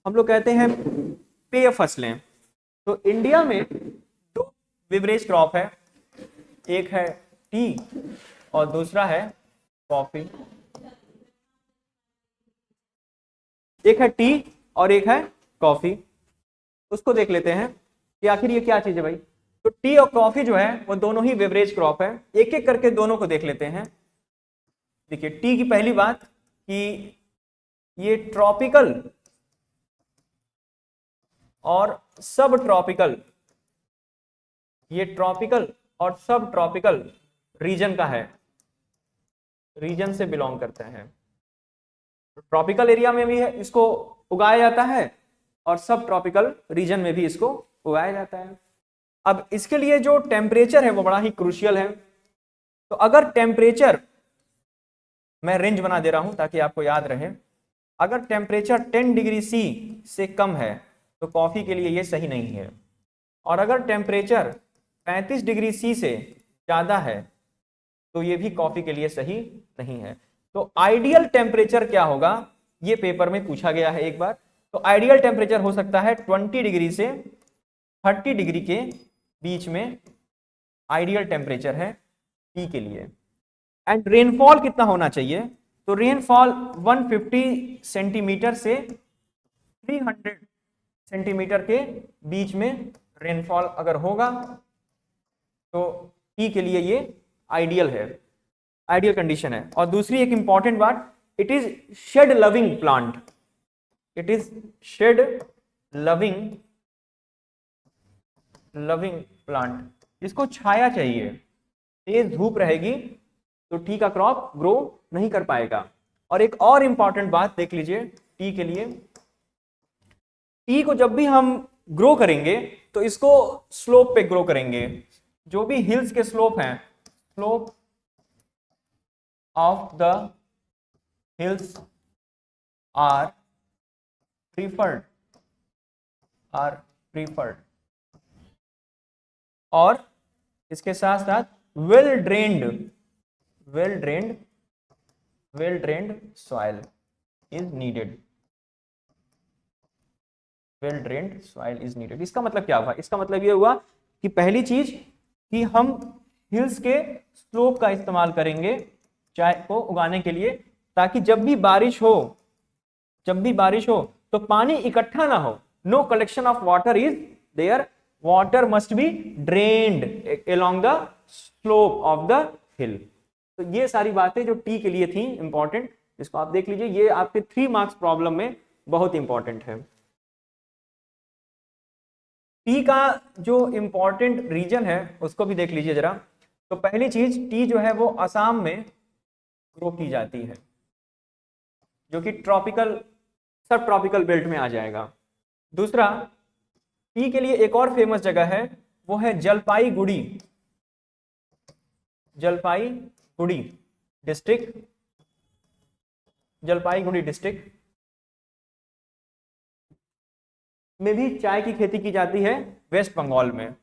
हम लोग कहते हैं पेय फसलें। तो इंडिया में दो बेवरेज क्रॉप है, एक है टी और दूसरा है कॉफी। एक है टी और एक है कॉफी। उसको देख लेते हैं कि आखिर ये क्या चीज है भाई। तो टी और कॉफी जो है वो दोनों ही बेवरेज क्रॉप है। एक एक करके दोनों को देख लेते हैं। देखिए टी की पहली बात कि ये ट्रॉपिकल और सब ट्रॉपिकल, ये ट्रॉपिकल और सब ट्रॉपिकल रीजन का है, रीजन से बिलोंग करते हैं। ट्रॉपिकल एरिया में भी है इसको उगाया जाता है और सब ट्रॉपिकल रीजन में भी इसको उगाया जाता है। अब इसके लिए जो टेम्परेचर है वो बड़ा ही क्रूशियल है। तो अगर टेम्परेचर, मैं रेंज बना दे रहा हूं ताकि आपको याद रहे, अगर टेम्परेचर 10 डिग्री सी से कम है तो कॉफी के लिए ये सही नहीं है, और अगर टेम्परेचर 35 डिग्री सी से ज्यादा है तो ये भी कॉफी के लिए सही नहीं है। तो आइडियल टेम्परेचर क्या होगा, ये पेपर में पूछा गया है एक बार। तो आइडियल टेम्परेचर हो सकता है 20 डिग्री से 30 डिग्री के बीच में आइडियल टेम्परेचर है टी के लिए। एंड रेनफॉल कितना होना चाहिए, तो रेनफॉल 150 सेंटीमीटर से 300 सेंटीमीटर के बीच में रेनफॉल अगर होगा तो टी के लिए ये आइडियल है, आइडियल कंडीशन है। और दूसरी एक इंपॉर्टेंट बात, it is shade loving plant, it is shade loving plant. इसको छाया चाहिए, तेज धूप रहेगी तो टी का क्रॉप ग्रो नहीं कर पाएगा। और एक और इंपॉर्टेंट बात देख लीजिए टी के लिए, टी को जब भी हम ग्रो करेंगे तो इसको स्लोप पे ग्रो करेंगे। जो भी हिल्स के स्लोप हैं, slope of the hills are preferred, और इसके साथ साथ well drained soil is needed, well drained soil is needed. इसका मतलब क्या हुआ, इसका मतलब ये हुआ कि पहली चीज कि हम हिल्स के स्लोप का इस्तेमाल करेंगे चाय को उगाने के लिए, ताकि जब भी बारिश हो तो पानी इकट्ठा ना हो, no collection of water is there, water must be drained along the slope of the hill. तो ये सारी बातें जो टी के लिए थी इंपॉर्टेंट, इसको आप देख लीजिए, ये आपके 3 मार्क्स प्रॉब्लम में बहुत इंपॉर्टेंट है। टी का जो इंपॉर्टेंट रीजन है उसको भी देख लीजिए जरा। तो पहली चीज, टी जो है वो असम में ग्रो की जाती है, जो कि ट्रॉपिकल सब ट्रॉपिकल बेल्ट में आ जाएगा। दूसरा, टी के लिए एक और फेमस जगह है, वो है जलपाईगुड़ी डिस्ट्रिक्ट, जलपाईगुड़ी डिस्ट्रिक्ट में भी चाय की खेती की जाती है, वेस्ट बंगाल में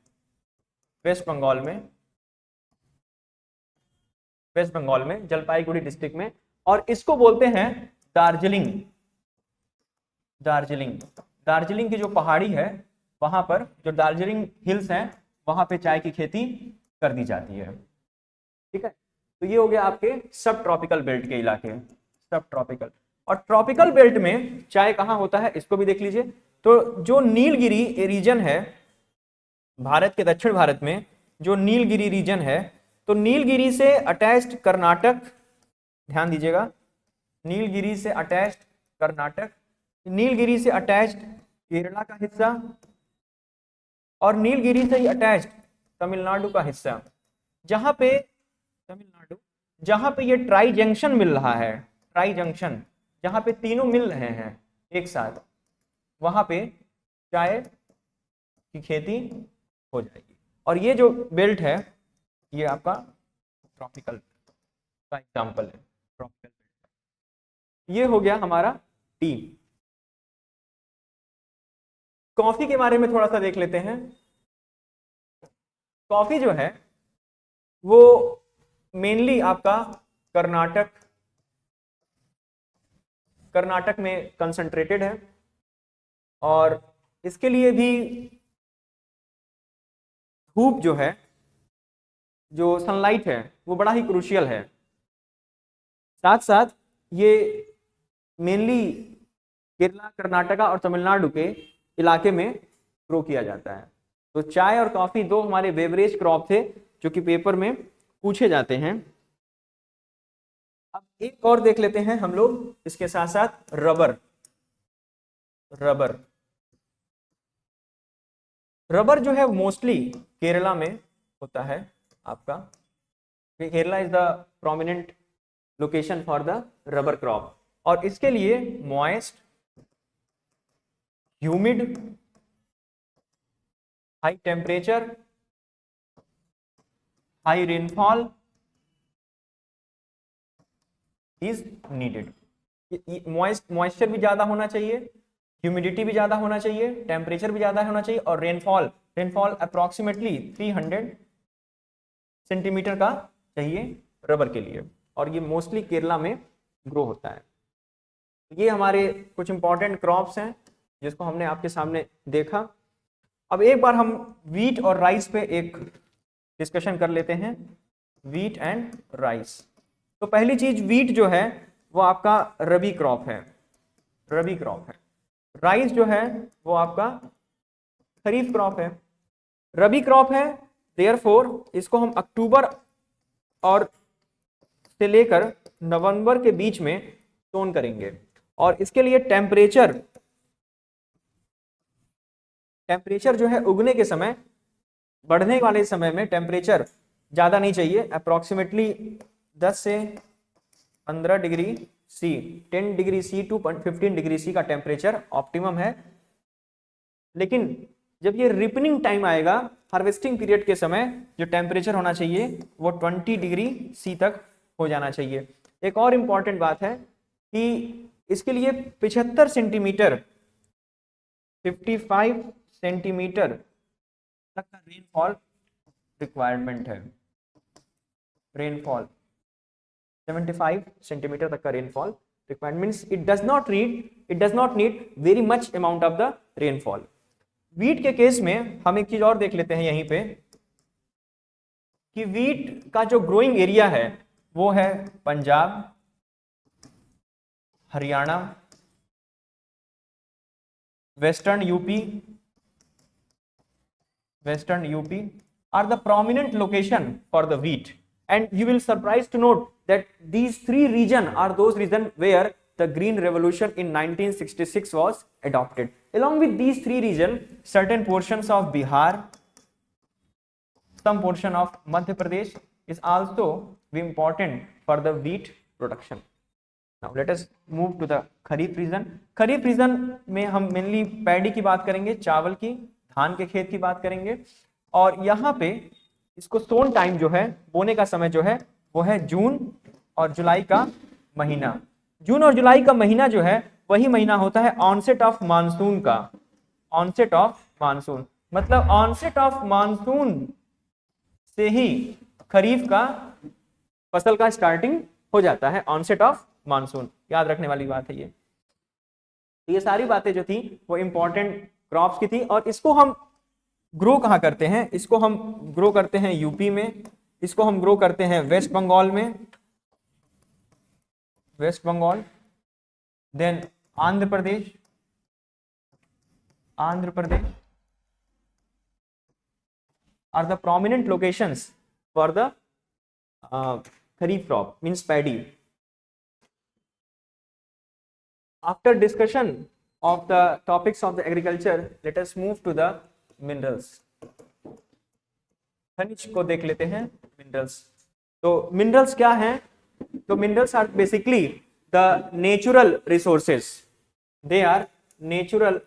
जलपाईगुड़ी डिस्ट्रिक्ट में। और इसको बोलते हैं दार्जिलिंग की जो पहाड़ी है वहां पर, जो दार्जिलिंग हिल्स हैं वहां पे चाय की खेती कर दी जाती है। ठीक है, तो ये हो गया आपके सब ट्रॉपिकल बेल्ट के इलाके, सब ट्रॉपिकल। और ट्रॉपिकल बेल्ट में चाय कहाँ होता है इसको भी देख लीजिए। तो जो नीलगिरी रीजन है भारत के दक्षिण भारत में, जो नीलगिरी रीजन है, तो नीलगिरी से अटैच्ड कर्नाटक, ध्यान दीजिएगा, नीलगिरी से अटैच्ड कर्नाटक, नीलगिरी से अटैच्ड केरला का हिस्सा, और नीलगिरी से ही अटैच्ड तमिलनाडु का हिस्सा। जहां पे तमिलनाडु, जहां पे ये ट्राई जंक्शन मिल रहा है, ट्राई जंक्शन जहां पे तीनों मिल रहे हैं एक साथ, वहां पे चाय की खेती हो जाएगी। और ये जो बेल्ट है ये आपका ट्रॉपिकल का एग्जांपल है, ट्रॉपिकल बेल्ट। ये हो गया हमारा टी। कॉफी के बारे में थोड़ा सा देख लेते हैं। कॉफी जो है वो मेनली आपका कर्नाटक में कंसंट्रेटेड है, और इसके लिए भी धूप जो है, जो सनलाइट है, वो बड़ा ही क्रूशियल है। साथ साथ ये मेनली केरला, कर्नाटका और तमिलनाडु के इलाके में ग्रो किया जाता है। तो चाय और कॉफी दो हमारे बेवरेज क्रॉप थे जो कि पेपर में पूछे जाते हैं। अब एक और देख लेते हैं हम लोग इसके साथ साथ, रबर। रबर जो है मोस्टली केरला में होता है आपका। Kerala is the prominent location for the rubber crop, और इसके लिए moist, humid, high temperature, high rainfall is needed. Moisture भी ज्यादा होना चाहिए, ह्यूमिडिटी भी ज्यादा होना चाहिए, टेम्परेचर भी ज्यादा होना चाहिए, और रेनफॉल अप्रोक्सीमेटली 300 सेंटीमीटर का चाहिए रबर के लिए, और ये मोस्टली केरला में ग्रो होता है। ये हमारे कुछ इंपॉर्टेंट क्रॉप्स हैं जिसको हमने आपके सामने देखा। अब एक बार हम वीट और राइस पे एक डिस्कशन कर लेते हैं, वीट एंड राइस। तो पहली चीज, वीट जो है वो आपका रबी क्रॉप है, राइस जो है वो आपका खरीफ क्रॉप है, रबी क्रॉप है। देयरफॉर इसको हम अक्टूबर और से लेकर नवंबर के बीच में सोन करेंगे, और इसके लिए टेम्परेचर जो है उगने के समय, बढ़ने वाले समय में टेम्परेचर ज्यादा नहीं चाहिए, अप्रोक्सीमेटली 10 से 15 degree C, 10 degree C to 15 degree C का टेम्परेचर ऑप्टिमम है। लेकिन जब ये रिपनिंग टाइम आएगा, हार्वेस्टिंग पीरियड के समय, जो टेम्परेचर होना चाहिए वो 20 डिग्री सी तक हो जाना चाहिए। एक और इम्पॉर्टेंट बात है कि इसके लिए 75 सेंटीमीटर 55 सेंटीमीटर तक का रेनफॉल रिक्वायरमेंट है। रेनफॉल 75 सेंटीमीटर तक का rainfall requirement means it does not need very much amount of the rainfall. Wheat के केस में हम एक चीज और देख लेते हैं यहीं पे, कि वीट का जो ग्रोइंग एरिया है वो है Punjab, Haryana, western UP are the prominent location for the wheat, and you will surprised to note that these three regions are those regions where the green revolution in 1966 was adopted. Along with these three regions, certain portions of Bihar, some portion of Madhya Pradesh is also important for the wheat production. Now let us move to the kharif region. Kharif region में हम मेनली पैडी की बात करेंगे, चावल की, धान के खेत की बात करेंगे, और यहाँ पे इसको सोन टाइम जो है, बोने का समय जो है वो है जून और जुलाई का महीना। जून और जुलाई का महीना जो है वही महीना होता है ऑनसेट ऑफ मानसून का। ऑनसेट ऑफ मानसून मतलब ऑनसेट ऑफ मानसून से ही खरीफ का फसल का स्टार्टिंग हो जाता है, ऑनसेट ऑफ मानसून। याद रखने वाली बात है ये। तो ये सारी बातें जो थी वो इंपॉर्टेंट क्रॉप्स की थी, और इसको हम ग्रो कहाँ करते हैं? इसको हम ग्रो करते हैं यूपी में, इसको हम ग्रो करते हैं वेस्ट बंगाल में, then Andhra Pradesh are the prominent locations for the kharif crop, means paddy. After discussion of the topics of the agriculture, let us move to the minerals. खनिज को देख लेते हैं, मिनरल्स। तो मिनरल्स क्या हैं? तो minerals are basically the natural resources, they are natural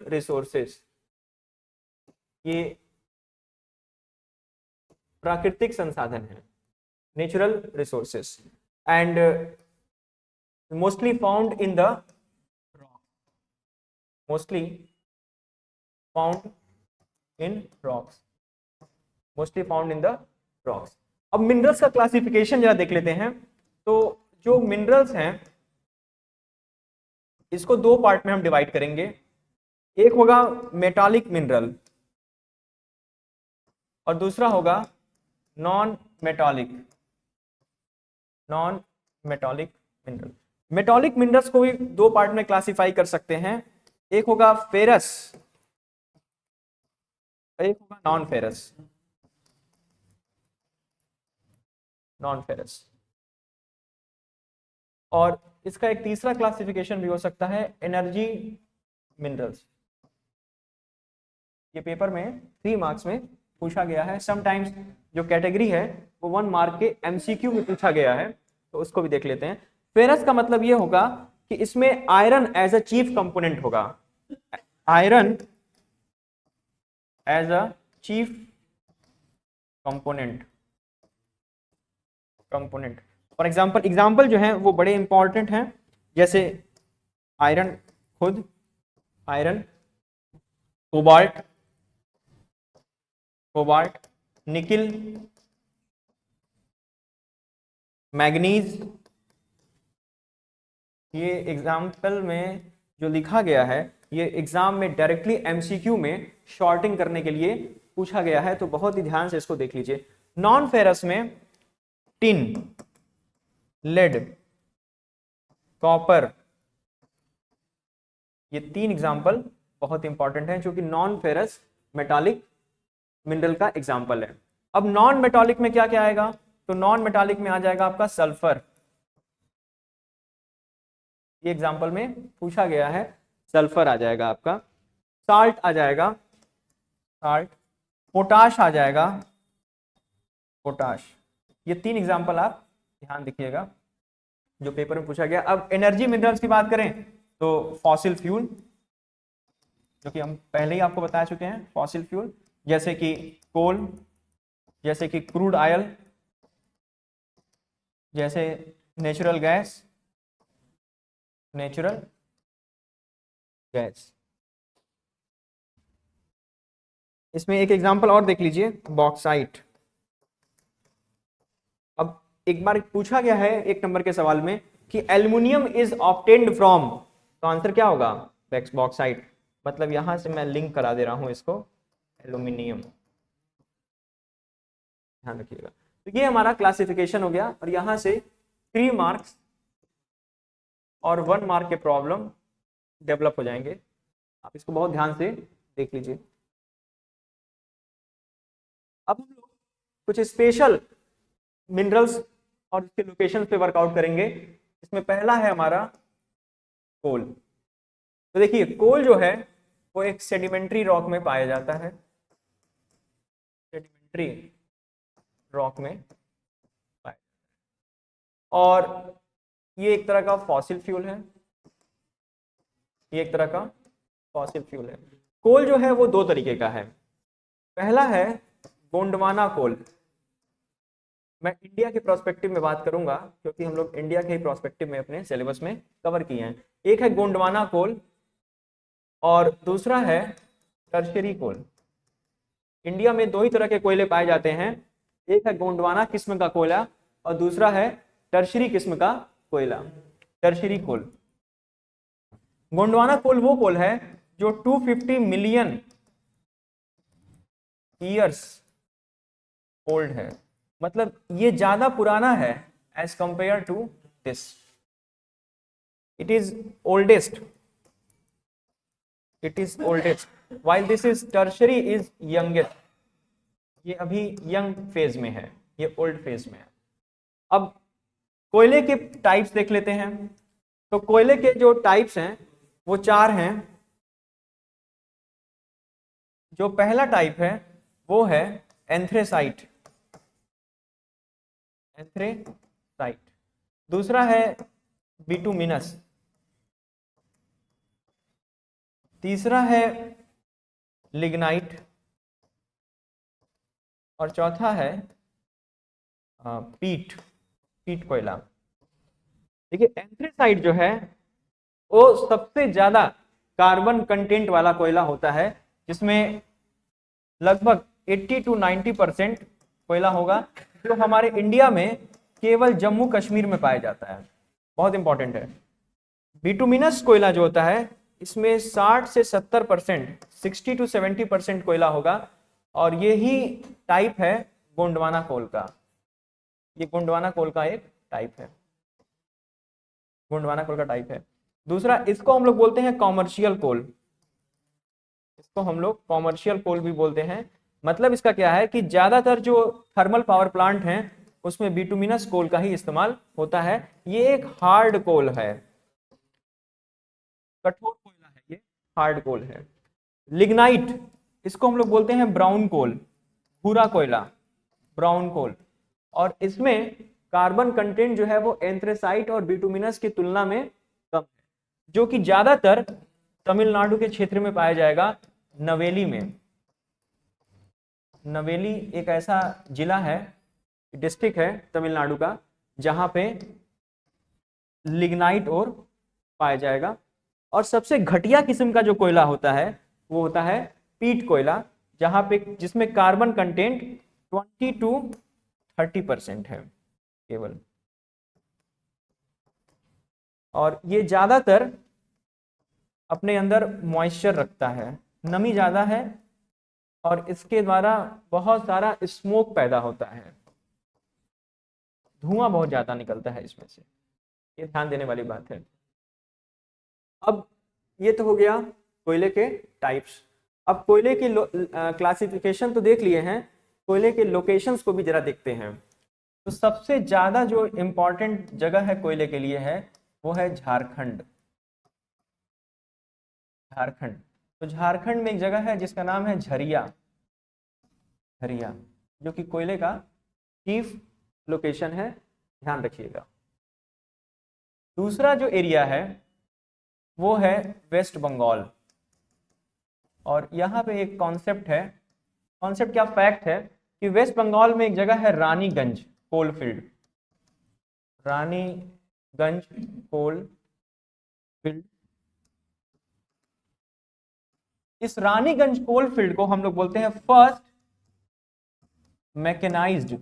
resources. ये प्राकृतिक संसाधन है, natural resources, and mostly found in the rock, mostly found in rocks. Mostly found in the rocks. अब मिनरल्स का क्लासिफिकेशन जरा देख लेते हैं। तो जो मिनरल्स हैं इसको दो पार्ट में हम डिवाइड करेंगे। एक होगा मेटालिक मिनरल और दूसरा होगा non metallic mineral. Metallic minerals को भी दो पार्ट में क्लासिफाई कर सकते हैं। एक होगा फेरस, एक होगा नॉन फेरस। और इसका एक तीसरा क्लासिफिकेशन भी हो सकता है एनर्जी मिनरल्स। ये पेपर में 3 मार्क्स में पूछा गया है। समटाइम्स जो कैटेगरी है वो 1 मार्क के एमसीक्यू में पूछा गया है, तो उसको भी देख लेते हैं। फेरस का मतलब ये होगा कि इसमें iron as a chief component होगा। Iron as a chief component. For example जो है वो बड़े इंपॉर्टेंट हैं, जैसे आयरन खुद, आयरन, कोबाल्ट, निकिल, मैग्नीज। ये एग्जाम्पल में जो लिखा गया है ये एग्जाम में डायरेक्टली एमसीक्यू में शॉर्टिंग करने के लिए पूछा गया है, तो बहुत ही ध्यान से इसको देख लीजिए। नॉन फेरस में टिन, लेड, कॉपर, ये 3 एग्जाम्पल बहुत इंपॉर्टेंट हैं, जो कि नॉन फेरस मेटालिक मिनरल का एग्जाम्पल है। अब नॉन मेटालिक में क्या क्या आएगा? तो नॉन मेटालिक में आ जाएगा आपका सल्फर, ये एग्जाम्पल में पूछा गया है, सल्फर आ जाएगा आपका। साल्ट आ जाएगा, साल्ट। पोटाश आ जाएगा, पोटाश। ये 3 एग्जाम्पल आप ध्यान रखिएगा जो पेपर में पूछा गया। अब एनर्जी मिनरल्स की बात करें तो फॉसिल फ्यूल, जो कि हम पहले ही आपको बता चुके हैं, फॉसिल फ्यूल जैसे कि कोल, जैसे कि क्रूड ऑयल, जैसे नेचुरल गैस, इसमें एक एग्जांपल और देख लीजिए, बॉक्साइट। अब एक बार पूछा गया है 1 नंबर के सवाल में कि एल्युमिनियम इज ऑब्टेन्ड फ्रॉम, तो आंसर क्या होगा? बॉक्साइट। मतलब यहां से मैं लिंक करा दे रहा हूं इसको, एल्युमिनियम, ध्यान रखिएगा। तो ये हमारा क्लासिफिकेशन हो गया, और यहां से 3 मार्क्स और 1 मार्क के प्रॉब्लम डेवलप हो जाएंगे। आप इसको बहुत ध्यान से देख लीजिए। अब हम लोग कुछ स्पेशल मिनरल्स और इसके लोकेशन पे वर्कआउट करेंगे। इसमें पहला है हमारा कोल। तो देखिए, कोल जो है वो एक सेडिमेंट्री रॉक में पाया जाता है, सेडिमेंट्री रॉक में पाया, और ये एक तरह का फॉसिल फ्यूल है, ये एक तरह का फॉसिल फ्यूल है। कोल जो है वो 2 तरीके का है। पहला है गोंडवाना कोल। मैं इंडिया के प्रोस्पेक्टिव में बात करूंगा, क्योंकि हम लोग इंडिया के ही प्रोस्पेक्टिव में अपने सिलेबस में कवर किए हैं। एक है गोंडवाना कोल और दूसरा है टर्शियरी कोल। इंडिया में 2 ही तरह के कोयले पाए जाते हैं, एक है गोंडवाना किस्म का कोयला और दूसरा है टर्शियरी किस्म का कोयला, टर्शियरी कोल। गोंडवाना कोल वो कोल है जो 250 मिलियन ईयर्स ओल्ड है, मतलब ये ज्यादा पुराना है as compare to this. It is oldest, while this is tertiary is youngest। ये अभी यंग फेज में है, ये ओल्ड फेज में है। अब कोयले के टाइप्स देख लेते हैं। तो कोयले के जो टाइप्स हैं वो 4 हैं। जो पहला टाइप है वो है एंथ्रेसाइट, दूसरा है बिटुमिनस, तीसरा है लिग्नाइट और चौथा है पीट कोयला। देखिए, एंथ्रेसाइट जो है वो सबसे ज्यादा कार्बन कंटेंट वाला कोयला होता है, जिसमें लगभग 80 to 90% कोयला होगा, जो हमारे इंडिया में केवल जम्मू कश्मीर में पाया जाता है। बहुत इंपॉर्टेंट है। बिटुमिनस कोयला जो होता है इसमें 60 से 70%, 60 to 70% कोयला होगा, और यही टाइप है गोंडवाना कोल का। ये गोंडवाना कोल का एक टाइप है, गोंडवाना कोल का टाइप है। दूसरा, इसको हम लोग बोलते हैं कॉमर्शियल कोल, इसको हम लोग कॉमर्शियल कोल भी बोलते हैं। मतलब इसका क्या है कि ज्यादातर जो थर्मल पावर प्लांट हैं उसमें बिटुमिनस कोल का ही इस्तेमाल होता है। ये एक हार्ड कोल है, कठोर कोयला है, ये हार्ड कोल है। लिग्नाइट, इसको हम लोग बोलते हैं ब्राउन कोल, भूरा कोयला, ब्राउन कोल, और इसमें कार्बन कंटेंट जो है वो एंथ्रेसाइट और बिटुमिनस की तुलना में कम है, जो कि ज्यादातर तमिलनाडु के क्षेत्र में पाया जाएगा, नवेली में। नवेली एक ऐसा जिला है, डिस्ट्रिक्ट है तमिलनाडु का, जहां पे लिग्नाइट और पाया जाएगा। और सबसे घटिया किस्म का जो कोयला होता है वो होता है पीट कोयला, जहां पे जिसमें कार्बन कंटेंट 20 to 30% है केवल, और ये ज्यादातर अपने अंदर मॉइस्चर रखता है, नमी ज्यादा है, और इसके द्वारा बहुत सारा स्मोक पैदा होता है, धुआं बहुत ज्यादा निकलता है इसमें से, ये ध्यान देने वाली बात है। अब ये तो हो गया कोयले के टाइप्स। अब कोयले की क्लासिफिकेशन तो देख लिए हैं, कोयले के लोकेशंस को भी जरा देखते हैं। तो सबसे ज्यादा जो इम्पोर्टेंट जगह है कोयले के लिए है वो है झारखंड। झारखंड, तो झारखंड में एक जगह है जिसका नाम है झरिया, झरिया, जो कि कोयले का चीफ लोकेशन है, ध्यान रखिएगा। दूसरा जो एरिया है वो है वेस्ट बंगाल, और यहाँ पे एक कॉन्सेप्ट है, कॉन्सेप्ट क्या फैक्ट है कि वेस्ट बंगाल में एक जगह है Raniganj coal field, Raniganj coal field. इस रानीगंज कोल फील्ड को हम लोग बोलते हैं first mechanised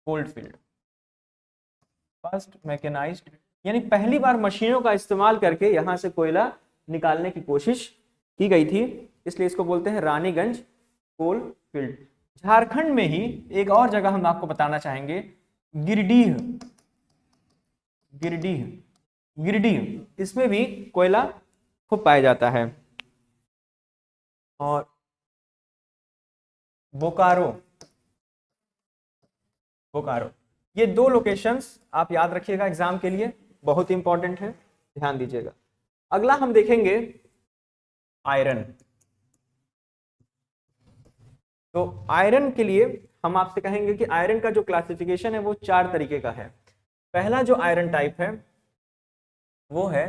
coal field, first mechanised, यानी पहली बार मशीनों का इस्तेमाल करके यहां से कोयला निकालने की कोशिश की गई थी, इसलिए इसको बोलते हैं रानीगंज कोल फील्ड। झारखंड में ही एक और जगह हम आपको बताना चाहेंगे, गिरिडीह, गिरिडीह, गिरिडीह, इसमें भी कोयला खूब पाया जाता है। और बोकारो, बोकारो, ये दो लोकेशंस आप याद रखिएगा एग्जाम के लिए, बहुत इंपॉर्टेंट है, ध्यान दीजिएगा। अगला हम देखेंगे आयरन। तो आयरन के लिए हम आपसे कहेंगे कि आयरन का जो क्लासिफिकेशन है वो 4 तरीके का है। पहला जो आयरन टाइप है वो है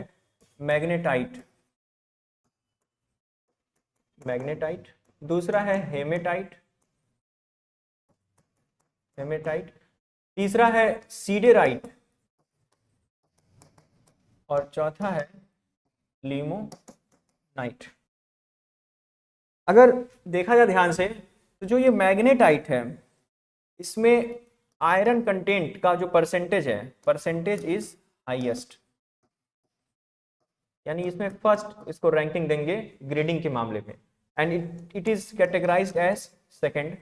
मैग्नेटाइट, मैग्नेटाइट। दूसरा है हेमेटाइट, हेमेटाइट। तीसरा है सीडेराइट, और चौथा है लिमोनाइट। अगर देखा जाए ध्यान से तो जो ये मैग्नेटाइट है इसमें आयरन कंटेंट का जो परसेंटेज है, परसेंटेज इज हाईएस्ट, यानी इसमें फर्स्ट इसको रैंकिंग देंगे ग्रेडिंग के मामले में। And it is categorised as second,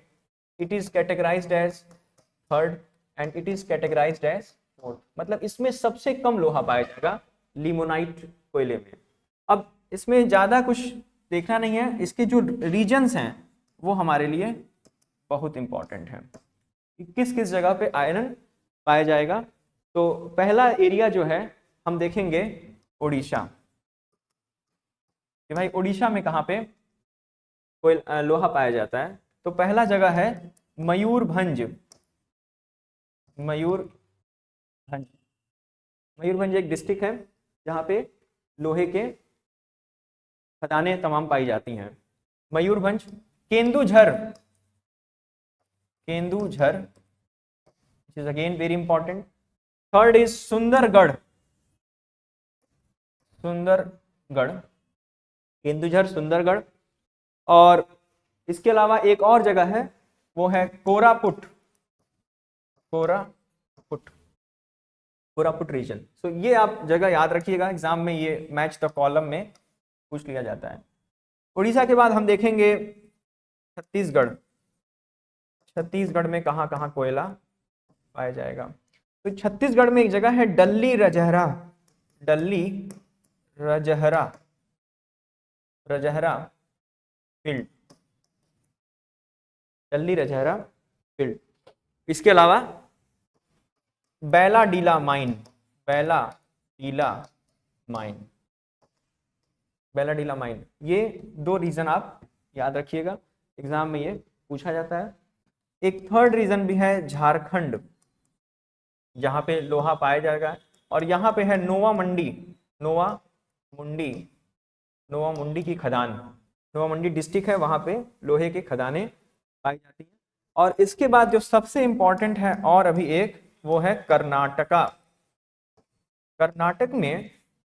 it is categorised as third, and it is categorised as fourth. मतलब इसमें सबसे कम लोहा पाया जाएगा लिमोनाइट कोयले में। अब इसमें ज्यादा कुछ देखना नहीं है, इसके जो रीजन्स हैं वो हमारे लिए बहुत इंपॉर्टेंट है कि किस किस जगह पे आयरन पाया जाएगा। तो पहला एरिया जो है हम देखेंगे उड़ीसा, कि भाई उड़ीसा में कहाँ पे कोई लोहा पाया जाता है। तो पहला जगह है मयूरभंज, मयूरभंज, मयूरभंज एक डिस्ट्रिक्ट है जहाँ पे लोहे के खदानें तमाम पाई जाती हैं, Mayurbhanj. Keonjhar, Keonjhar is again very important. Third is Sundargarh, Sundargarh, Keonjhar, Sundargarh. और इसके अलावा एक और जगह है, वो है कोरापुट, कोरापुट, कोरापुट रीजन। तो ये आप जगह याद रखिएगा, एग्जाम में ये मैच द कॉलम में पूछ लिया जाता है। उड़ीसा के बाद हम देखेंगे छत्तीसगढ़। छत्तीसगढ़ में कहाँ कहाँ कोयला पाया जाएगा? तो छत्तीसगढ़ में एक जगह है डल्ली रजहरा, डल्ली रजहरा, रजहरा फील्ड, डल्ली रजहरा फील्ड। इसके अलावा बैला डीला माइन, बैला डीला माइन, बैला डीला माइन, ये दो रीजन आप याद रखिएगा, एग्जाम में ये पूछा जाता है। एक थर्ड रीजन भी है झारखंड, जहां पे लोहा पाया जाएगा, और यहाँ पे है नोवा मंडी, नोवा मुंडी, नोवा मुंडी की खदान, नोवा मंडी डिस्ट्रिक्ट है, वहां पे लोहे के खदानें पाई जाती हैं। और इसके बाद जो सबसे इंपॉर्टेंट है और अभी एक, वो है कर्नाटका। कर्नाटक में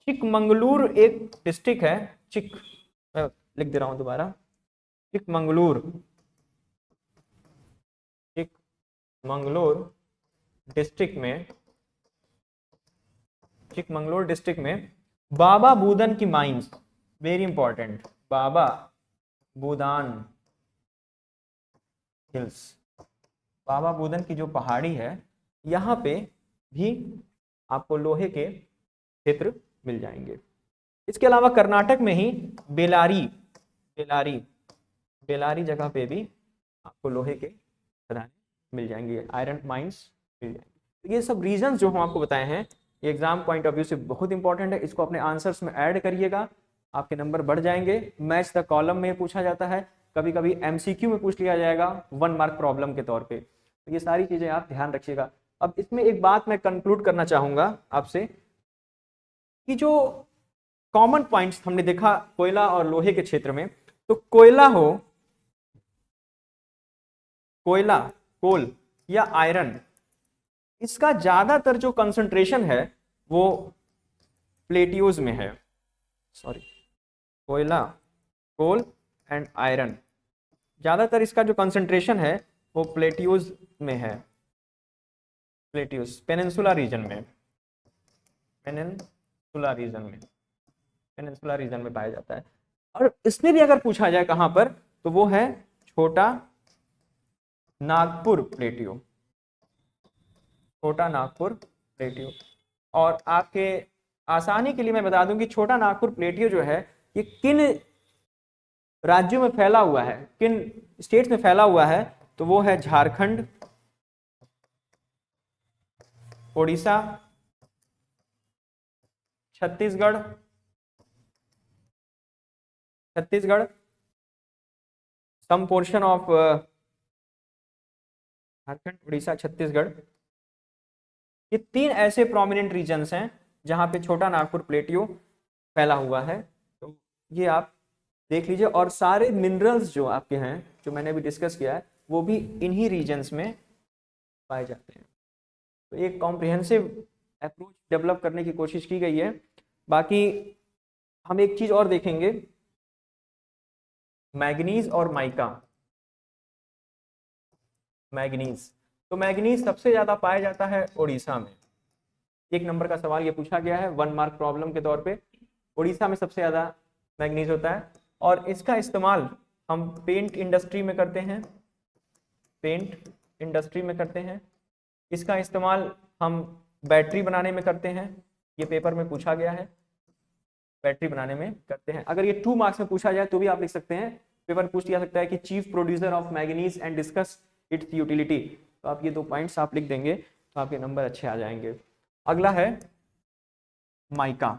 चिकमंगलूर एक डिस्ट्रिक्ट है, लिख दे रहा हूं दोबारा, चिकमंगलूर, चिकमंगलूर डिस्ट्रिक्ट में, चिकमंगलूर डिस्ट्रिक्ट में बाबा बूदन की माइंस, वेरी इंपॉर्टेंट, बाबा बूदान हिल्स, बाबा बूदन की जो पहाड़ी है, यहाँ पे भी आपको लोहे के क्षेत्र मिल जाएंगे। इसके अलावा कर्नाटक में ही बेलारी, बेलारी, बेलारी जगह पे भी आपको लोहे के खदानें मिल जाएंगे, आयरन माइंस मिल जाएंगे। ये सब रीजंस जो हम आपको बताए हैं, ये एग्जाम पॉइंट ऑफ व्यू से बहुत इंपॉर्टेंट है, इसको अपने आंसर्स में ऐड करिएगा, आपके नंबर बढ़ जाएंगे। मैच द कॉलम में पूछा जाता है, कभी कभी एमसीक्यू में पूछ लिया जाएगा 1 मार्क प्रॉब्लम के तौर पे, तो ये सारी चीजें आप ध्यान रखिएगा। अब इसमें एक बात मैं कंक्लूड करना चाहूंगा आपसे, कि जो कॉमन पॉइंट्स हमने देखा कोयला और लोहे के क्षेत्र में, तो कोयला हो, कोयला, कोल या आयरन, इसका ज्यादातर जो कंसंट्रेशन है वो प्लेटियोज में है, सॉरी, कोयला, कोल एंड आयरन, ज्यादातर इसका जो कंसंट्रेशन है वो प्लेटियोज में है, प्लेटियोज, पेनिनसुला रीजन में, पेनिनसुला रीजन में, पेनिनसुला रीजन में पाया जाता है। और इसमें भी अगर पूछा जाए कहां पर, तो वो है छोटा नागपुर प्लेटियो, छोटा नागपुर प्लेटियो। और आपके आसानी के लिए मैं बता दूं कि छोटा नागपुर प्लेटियो जो है, ये किन राज्यों में फैला हुआ है, किन स्टेट्स में फैला हुआ है, तो वो है Jharkhand, Odisha, Chhattisgarh, Chhattisgarh, some portion of Jharkhand, Orissa, Chhattisgarh, ये 3 ऐसे प्रोमिनेंट रीजन्स हैं जहां पे छोटा नागपुर प्लेटियो फैला हुआ है। तो ये आप देख लीजिए, और सारे मिनरल्स जो आपके हैं, जो मैंने अभी डिस्कस किया है, वो भी इन्हीं रीजन्स में पाए जाते हैं। तो एक कॉम्प्रिहेंसिव अप्रोच डेवलप करने की कोशिश की गई है। बाकी हम एक चीज और देखेंगे, मैग्नीज और माइका, मैग्नीज, तो मैग्नीज सबसे ज्यादा पाया जाता है उड़ीसा में, 1 नंबर का सवाल ये पूछा गया है 1 मार्क प्रॉब्लम के तौर पे, उड़ीसा में सबसे ज्यादा मैग्नीज होता है। और इसका इस्तेमाल हम पेंट इंडस्ट्री में करते हैं, पेंट इंडस्ट्री में करते हैं, इसका इस्तेमाल हम बैटरी बनाने में करते हैं, ये पेपर में पूछा गया है, बैटरी बनाने में करते हैं। अगर ये 2 मार्क्स में पूछा जाए तो भी आप लिख सकते हैं, पेपर पूछ लिया सकता है कि chief producer of manganese and discuss it's utility, तो आप ये 2 पॉइंट्स आप लिख देंगे तो आपके नंबर अच्छे आ जाएंगे। अगला है माइका,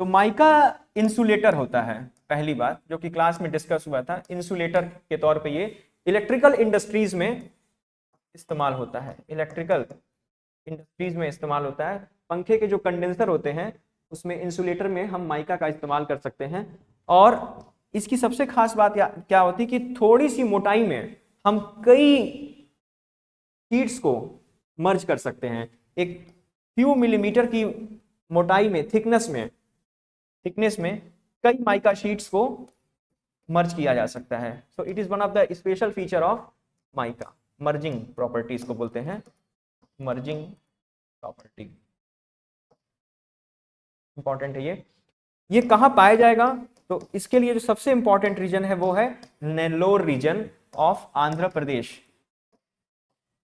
तो माइका इंसुलेटर होता है, पहली बात जो कि क्लास में डिस्कस हुआ था, इंसुलेटर के तौर पे ये इलेक्ट्रिकल इंडस्ट्रीज में इस्तेमाल होता है, इलेक्ट्रिकल इंडस्ट्रीज में इस्तेमाल होता है। पंखे के जो कंडेंसर होते हैं उसमें इंसुलेटर में हम माइका का इस्तेमाल कर सकते हैं। और इसकी सबसे खास बात क्या होती है कि थोड़ी सी मोटाई में हम कई शीट्स को मर्ज कर सकते हैं, एक फ्यू मिलीमीटर की मोटाई में, थिकनेस में कई माइका शीट्स को मर्ज किया जा सकता है। So it is one of the special feature of mica. Merging properties को बोलते हैं मर्जिंग प्रॉपर्टी। इंपॉर्टेंट है ये कहाँ पाया जाएगा? तो इसके लिए जो सबसे इंपॉर्टेंट रीजन है वो है Nellore region of Andhra Pradesh.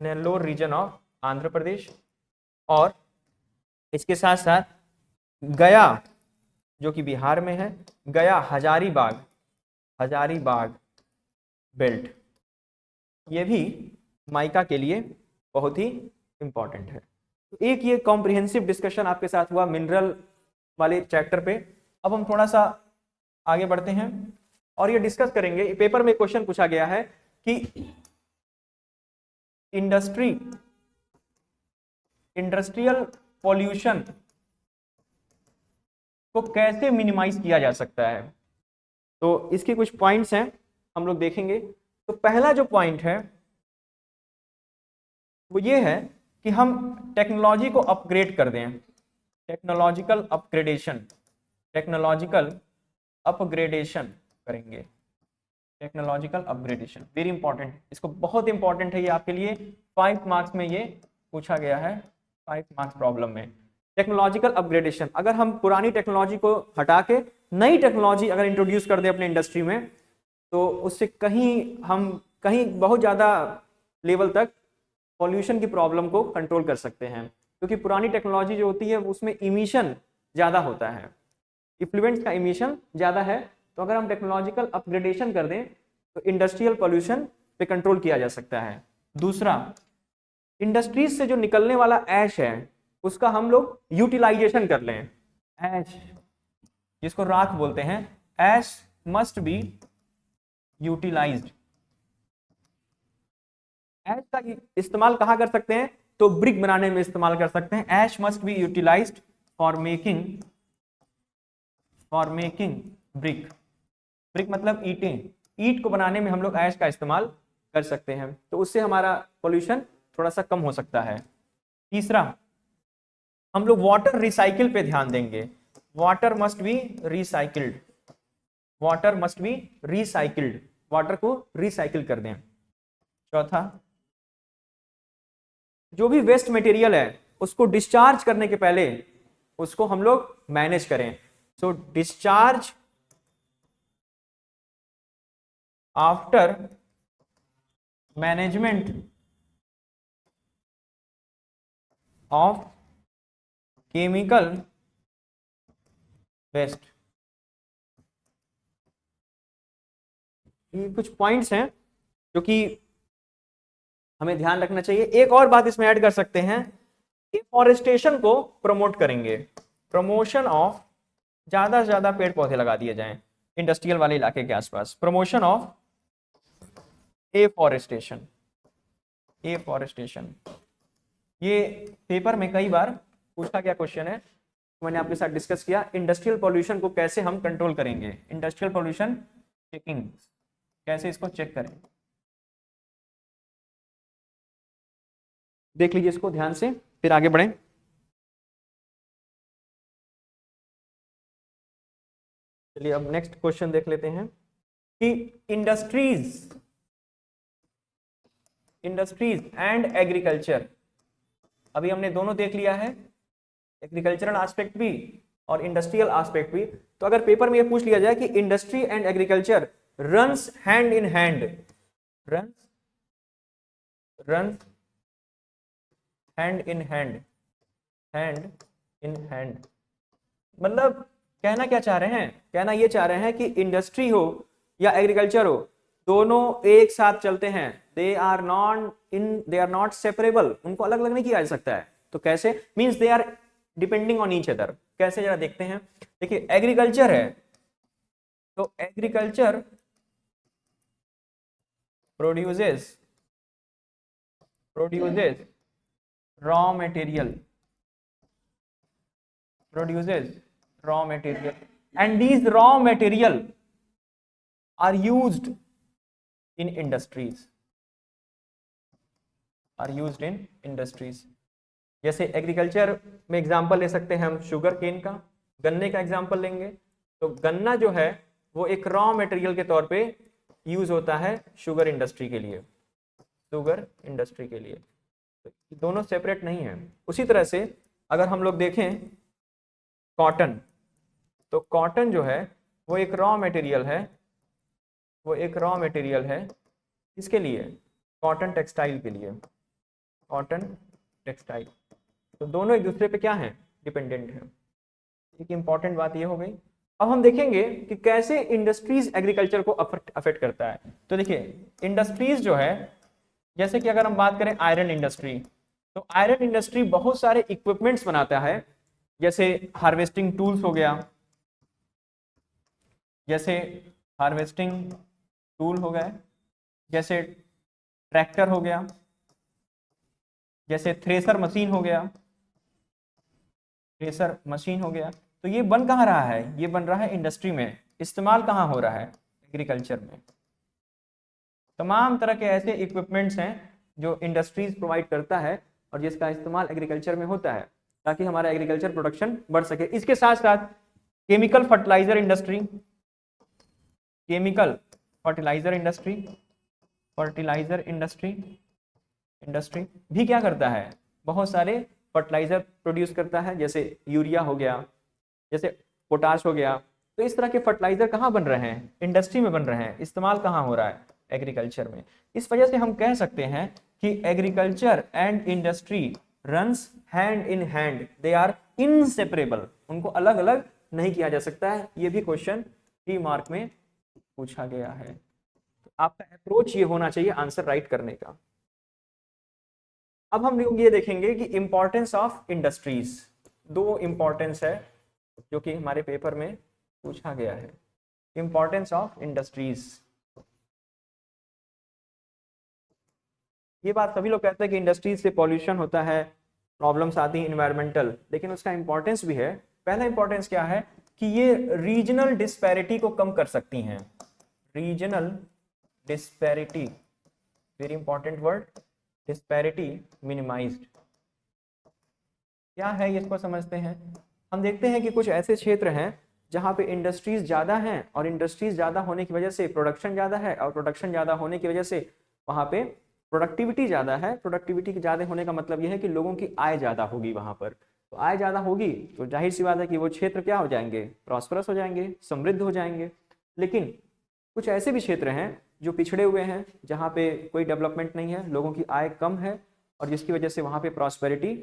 Nellore region of Andhra Pradesh, और इसके साथ साथ गया जो कि बिहार में है, गया हजारीबाग, हजारीबाग बेल्ट, ये भी माइका के लिए बहुत ही इंपॉर्टेंट है। तो एक ये कॉम्प्रिहेंसिव डिस्कशन आपके साथ हुआ मिनरल वाले चैप्टर पे। अब हम थोड़ा सा आगे बढ़ते हैं और ये डिस्कस करेंगे। पेपर में क्वेश्चन पूछा गया है कि इंडस्ट्रियल पॉल्यूशन को कैसे मिनिमाइज किया जा सकता है। तो इसके कुछ पॉइंट्स हैं, हम लोग देखेंगे। तो पहला जो पॉइंट है वो ये है कि हम टेक्नोलॉजी को अपग्रेड कर दें। टेक्नोलॉजिकल अपग्रेडेशन, टेक्नोलॉजिकल अपग्रेडेशन करेंगे। टेक्नोलॉजिकल अपग्रेडेशन वेरी इंपॉर्टेंट, इसको बहुत इंपॉर्टेंट है ये आपके लिए। 5 मार्क्स में ये पूछा गया है, 5 मार्क्स प्रॉब्लम में। टेक्नोलॉजिकल अपग्रेडेशन, अगर हम पुरानी टेक्नोलॉजी को हटा के नई टेक्नोलॉजी अगर इंट्रोड्यूस कर दें अपने इंडस्ट्री में, तो उससे कहीं बहुत ज़्यादा लेवल तक पॉल्यूशन की प्रॉब्लम को कंट्रोल कर सकते हैं। क्योंकि पुरानी टेक्नोलॉजी जो होती है उसमें इमिशन ज़्यादा होता है, इफ्लुएंट्स का इमिशन ज़्यादा है। तो अगर हम टेक्नोलॉजिकल अपग्रेडेशन कर दें तो इंडस्ट्रियल पॉल्यूशन पे कंट्रोल किया जा सकता है। दूसरा, इंडस्ट्रीज से जो निकलने वाला ऐश है उसका हम लोग यूटिलाइजेशन कर लें। ऐश जिसको राख बोलते हैं, ऐश मस्ट बी यूटिलाइज्ड। ऐश का इस्तेमाल कहाँ कर सकते हैं? तो ब्रिक बनाने में इस्तेमाल कर सकते हैं। Ash must be utilised for making brick. Brick मतलब ईंटें, ईंट को बनाने में हम लोग ऐश का इस्तेमाल कर सकते हैं, तो उससे हमारा पोल्यूशन थोड़ा सा कम हो सकता है। तीसरा, हम लोग वाटर रिसाइकिल पे ध्यान देंगे। Water must B recycled, water must B recycled, water को रिसाइकिल कर दें। चौथा, जो भी वेस्ट मटेरियल है उसको डिस्चार्ज करने के पहले उसको हम लोग मैनेज करें। So discharge after management of chemical waste. ये कुछ पॉइंट्स हैं जो कि हमें ध्यान रखना चाहिए। एक और बात इसमें ऐड कर सकते हैं, एफॉरेस्टेशन को प्रमोट करेंगे। प्रमोशन ऑफ, ज्यादा से ज्यादा पेड़ पौधे लगा दिए जाएं इंडस्ट्रियल वाले इलाके के आसपास। प्रमोशन ऑफ एफॉरेस्टेशन, एफॉरेस्टेशन ये पेपर में कई बार पूछा गया क्वेश्चन है, मैंने आपके साथ डिस्कस किया। इंडस्ट्रियल पॉल्यूशन को कैसे हम कंट्रोल करेंगे, इंडस्ट्रियल पॉल्यूशन चेकिंग, कैसे इसको चेक करें, देख लीजिए इसको ध्यान से, फिर आगे बढ़ें। चलिए अब नेक्स्ट क्वेश्चन देख लेते हैं कि इंडस्ट्रीज एंड एग्रीकल्चर, अभी हमने दोनों देख लिया है, एग्रीकल्चरल एस्पेक्ट भी और इंडस्ट्रियल एस्पेक्ट भी। तो अगर पेपर में ये पूछ लिया जाए कि industry and agriculture runs hand in hand, runs hand in hand, hand in hand, मतलब कहना क्या चाह रहे हैं? कहना ये चाह रहे हैं कि इंडस्ट्री हो या एग्रीकल्चर हो, दोनों एक साथ चलते हैं। दे आर नॉट सेपरेबल, उनको अलग अलग नहीं किया जा सकता है। तो कैसे? Means they are depending on each other. कैसे, जरा देखते हैं। देखिए एग्रीकल्चर है तो agriculture produces raw material, and these raw material are used in industries, जैसे एग्रीकल्चर में एग्जांपल ले सकते हैं हम शुगर केन का, गन्ने का एग्जांपल लेंगे, तो गन्ना जो है वो एक रॉ मटेरियल के तौर पे यूज होता है शुगर इंडस्ट्री के लिए, शुगर इंडस्ट्री के लिए। तो दोनों सेपरेट नहीं है। उसी तरह से अगर हम लोग देखें कॉटन, तो कॉटन जो है वो एक रॉ मटेरियल है, वो एक रॉ मटेरियल है इसके लिए, कॉटन टेक्सटाइल के लिए, कॉटन टेक्सटाइल। तो दोनों एक दूसरे पे क्या है, डिपेंडेंट है। एक इंपॉर्टेंट बात ये हो गई। अब हम देखेंगे कि कैसे इंडस्ट्रीज एग्रीकल्चर को अफेक्ट करता है। तो देखिए इंडस्ट्रीज जो है, जैसे कि अगर हम बात करें आयरन इंडस्ट्री, तो आयरन इंडस्ट्री बहुत सारे इक्विपमेंट्स बनाता है, जैसे हार्वेस्टिंग टूल्स हो गया, जैसे हार्वेस्टिंग टूल हो गया, जैसे ट्रैक्टर हो गया, जैसे थ्रेसर मशीन हो गया, थ्रेसर मशीन हो गया। तो ये बन कहाँ रहा है, ये बन रहा है इंडस्ट्री में, इस्तेमाल कहाँ हो रहा है, एग्रीकल्चर में। तमाम तरह के ऐसे इक्विपमेंट्स हैं जो इंडस्ट्रीज प्रोवाइड करता है और जिसका इस्तेमाल एग्रीकल्चर में होता है ताकि हमारा एग्रीकल्चर प्रोडक्शन बढ़ सके। इसके साथ साथ chemical fertiliser industry, chemical fertiliser industry, fertiliser industry भी क्या करता है, बहुत सारे फर्टिलाइजर प्रोड्यूस करता है, जैसे यूरिया हो गया, जैसे पोटाश हो गया। तो इस तरह के फर्टिलाइजर कहाँ बन रहे हैं, इंडस्ट्री में बन रहे हैं, इस्तेमाल कहाँ हो रहा है, एग्रीकल्चर में। इस वजह से हम कह सकते हैं कि agriculture and industry runs hand in hand, they are inseparable, उनको अलग अलग नहीं किया जा सकता है। ये भी क्वेश्चन 3 मार्क में पूछा गया है। तो आपका अप्रोच ये होना चाहिए आंसर राइट करने का। अब हम लोग ये देखेंगे कि इंपॉर्टेंस ऑफ इंडस्ट्रीज, 2 इंपॉर्टेंस है जो कि हमारे पेपर में पूछा गया है। इंपॉर्टेंस ऑफ इंडस्ट्रीज, ये बात सभी लोग कहते हैं कि इंडस्ट्रीज से पॉल्यूशन होता है, प्रॉब्लम्स आती हैं इन्वायरमेंटल, लेकिन उसका इंपॉर्टेंस भी है। पहला इंपॉर्टेंस क्या है कि ये रीजनल डिस्पैरिटी को कम कर सकती हैं, regional disparity, very important word, disparity minimised. क्या है इसको समझते हैं। हम देखते हैं कि कुछ ऐसे क्षेत्र हैं जहां पे इंडस्ट्रीज ज़्यादा हैं और इंडस्ट्रीज ज़्यादा होने की वजह से प्रोडक्शन ज़्यादा है, और प्रोडक्शन ज़्यादा होने की वजह से वहां पे प्रोडक्टिविटी ज़्यादा है। प्रोडक्टिविटी के ज़्यादा होने का मतलब यह है कि लोगों की आय ज़्यादा होगी वहां पर। तो आय ज़्यादा होगी तो जाहिर सी बात है कि वो क्षेत्र क्या हो जाएंगे, प्रॉस्परस हो जाएंगे, समृद्ध हो जाएंगे। लेकिन कुछ ऐसे भी क्षेत्र हैं जो पिछड़े हुए हैं, जहाँ पे कोई डेवलपमेंट नहीं है, लोगों की आय कम है, और जिसकी वजह से वहाँ पे प्रॉस्पेरिटी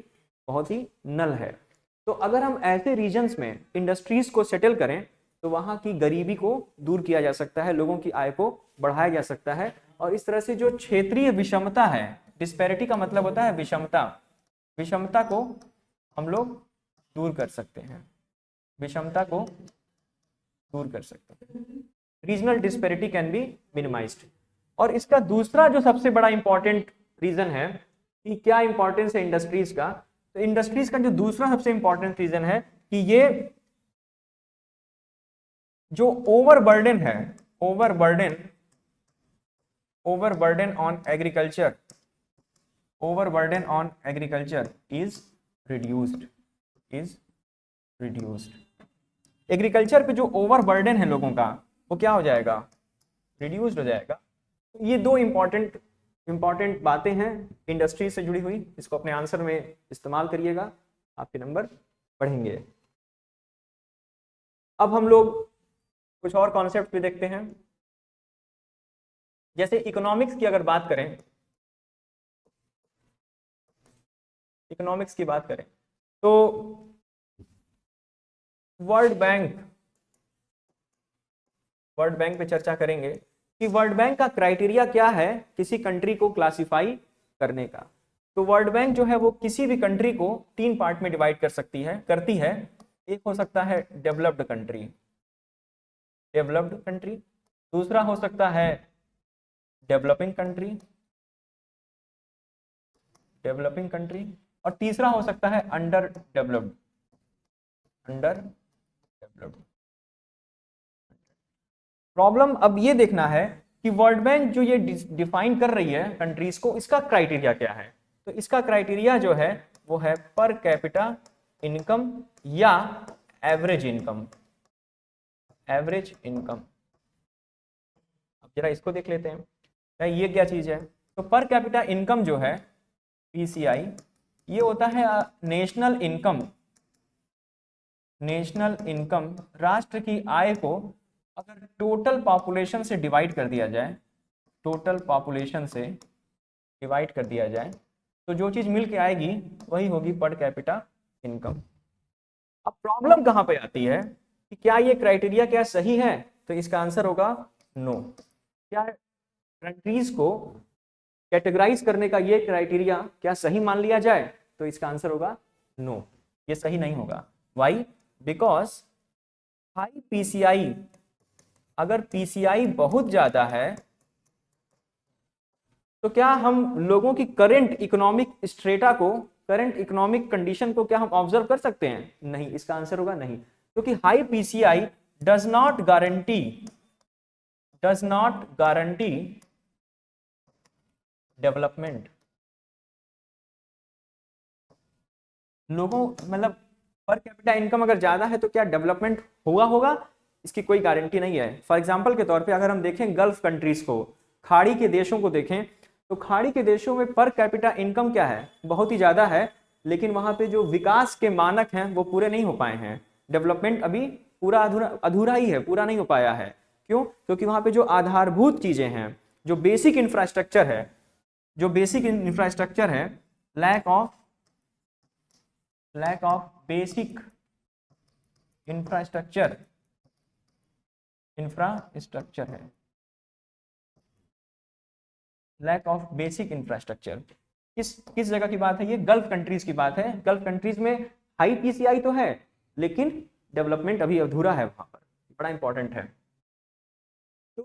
बहुत ही नल है। तो अगर हम ऐसे रीजन्स में इंडस्ट्रीज को सेटल करें तो वहाँ की गरीबी को दूर किया जा सकता है, लोगों की आय को बढ़ाया जा सकता है, और इस तरह से जो क्षेत्रीय विषमता है, डिस्पैरिटी का मतलब होता है विषमता, विषमता को हम लोग दूर कर सकते हैं, विषमता को दूर कर सकते हैं। Regional disparity can be minimised. और इसका दूसरा जो सबसे बड़ा इंपॉर्टेंट रीजन है कि क्या इंपॉर्टेंस है इंडस्ट्रीज का, तो इंडस्ट्रीज का जो दूसरा सबसे इंपॉर्टेंट रीजन है कि ये जो ओवरबर्डन है, overburden on agriculture, overburden on agriculture is reduced, agriculture पे जो ओवरबर्डन है लोगों का वो क्या हो जाएगा, रिड्यूस्ड हो जाएगा। तो ये 2 इंपॉर्टेंट बातें हैं इंडस्ट्री से जुड़ी हुई, इसको अपने आंसर में इस्तेमाल करिएगा, आपके नंबर बढ़ेंगे। अब हम लोग कुछ और कॉन्सेप्ट भी देखते हैं। जैसे इकोनॉमिक्स की अगर बात करें, इकोनॉमिक्स की बात करें तो वर्ल्ड बैंक पे चर्चा करेंगे कि वर्ल्ड बैंक का क्राइटेरिया क्या है किसी कंट्री को क्लासिफाई करने का। तो वर्ल्ड बैंक जो है वो किसी भी कंट्री को 3 पार्ट में डिवाइड करती है। एक हो सकता है डेवलप्ड कंट्री, दूसरा हो सकता है डेवलपिंग कंट्री, और तीसरा हो सकता है अंडर डेवलप्ड। प्रॉब्लम अब ये देखना है कि वर्ल्ड बैंक जो ये डिफाइन कर रही है कंट्रीज को, इसका क्राइटेरिया क्या है। तो इसका क्राइटेरिया जो है वो है पर कैपिटा इनकम या एवरेज इनकम, एवरेज इनकम। अब जरा इसको देख लेते हैं, क्या ये क्या चीज है। तो पर कैपिटा इनकम जो है पीसीआई, ये होता है नेशनल इनकम। नेशनल इनकम राष्ट्र की आय को अगर टोटल पॉपुलेशन से डिवाइड कर दिया जाए, टोटल पॉपुलेशन से डिवाइड कर दिया जाए, तो जो चीज मिल के आएगी वही होगी पर कैपिटा इनकम। अब प्रॉब्लम कहां पे आती है कि क्या ये क्राइटेरिया क्या सही है, तो इसका आंसर होगा नो। क्या कंट्रीज को कैटेगराइज करने का ये क्राइटेरिया क्या सही मान लिया जाए, तो इसका आंसर होगा नो, ये सही नहीं होगा। वाई? बिकॉज हाई पीसीआई, अगर पीसीआई बहुत ज्यादा है तो क्या हम लोगों की करंट इकोनॉमिक स्ट्रेटा को, करंट इकोनॉमिक कंडीशन को क्या हम ऑब्जर्व कर सकते हैं? नहीं, इसका आंसर होगा नहीं, क्योंकि high PCI does not guarantee development. लोगों मतलब पर कैपिटा इनकम अगर ज्यादा है तो क्या डेवलपमेंट होगा, इसकी कोई गारंटी नहीं है। फॉर एग्जांपल के तौर पे अगर हम देखें गल्फ कंट्रीज को, खाड़ी के देशों को देखें, तो खाड़ी के देशों में पर कैपिटा इनकम क्या है, बहुत ही ज्यादा है, लेकिन वहां पे जो विकास के मानक हैं वो पूरे नहीं हो पाए हैं। डेवलपमेंट अभी पूरा अधूरा ही है, पूरा नहीं हो पाया है। क्यों? क्योंकि वहां पे जो आधारभूत चीजें हैं, जो बेसिक इंफ्रास्ट्रक्चर है, लैक ऑफ बेसिक इंफ्रास्ट्रक्चर है, लैक ऑफ बेसिक इंफ्रास्ट्रक्चर। किस जगह की बात है ये? गल्फ कंट्रीज की बात है। गल्फ कंट्रीज में हाई पीसीआई तो है लेकिन डेवलपमेंट अभी अधूरा है वहां पर, बड़ा इंपॉर्टेंट है। तो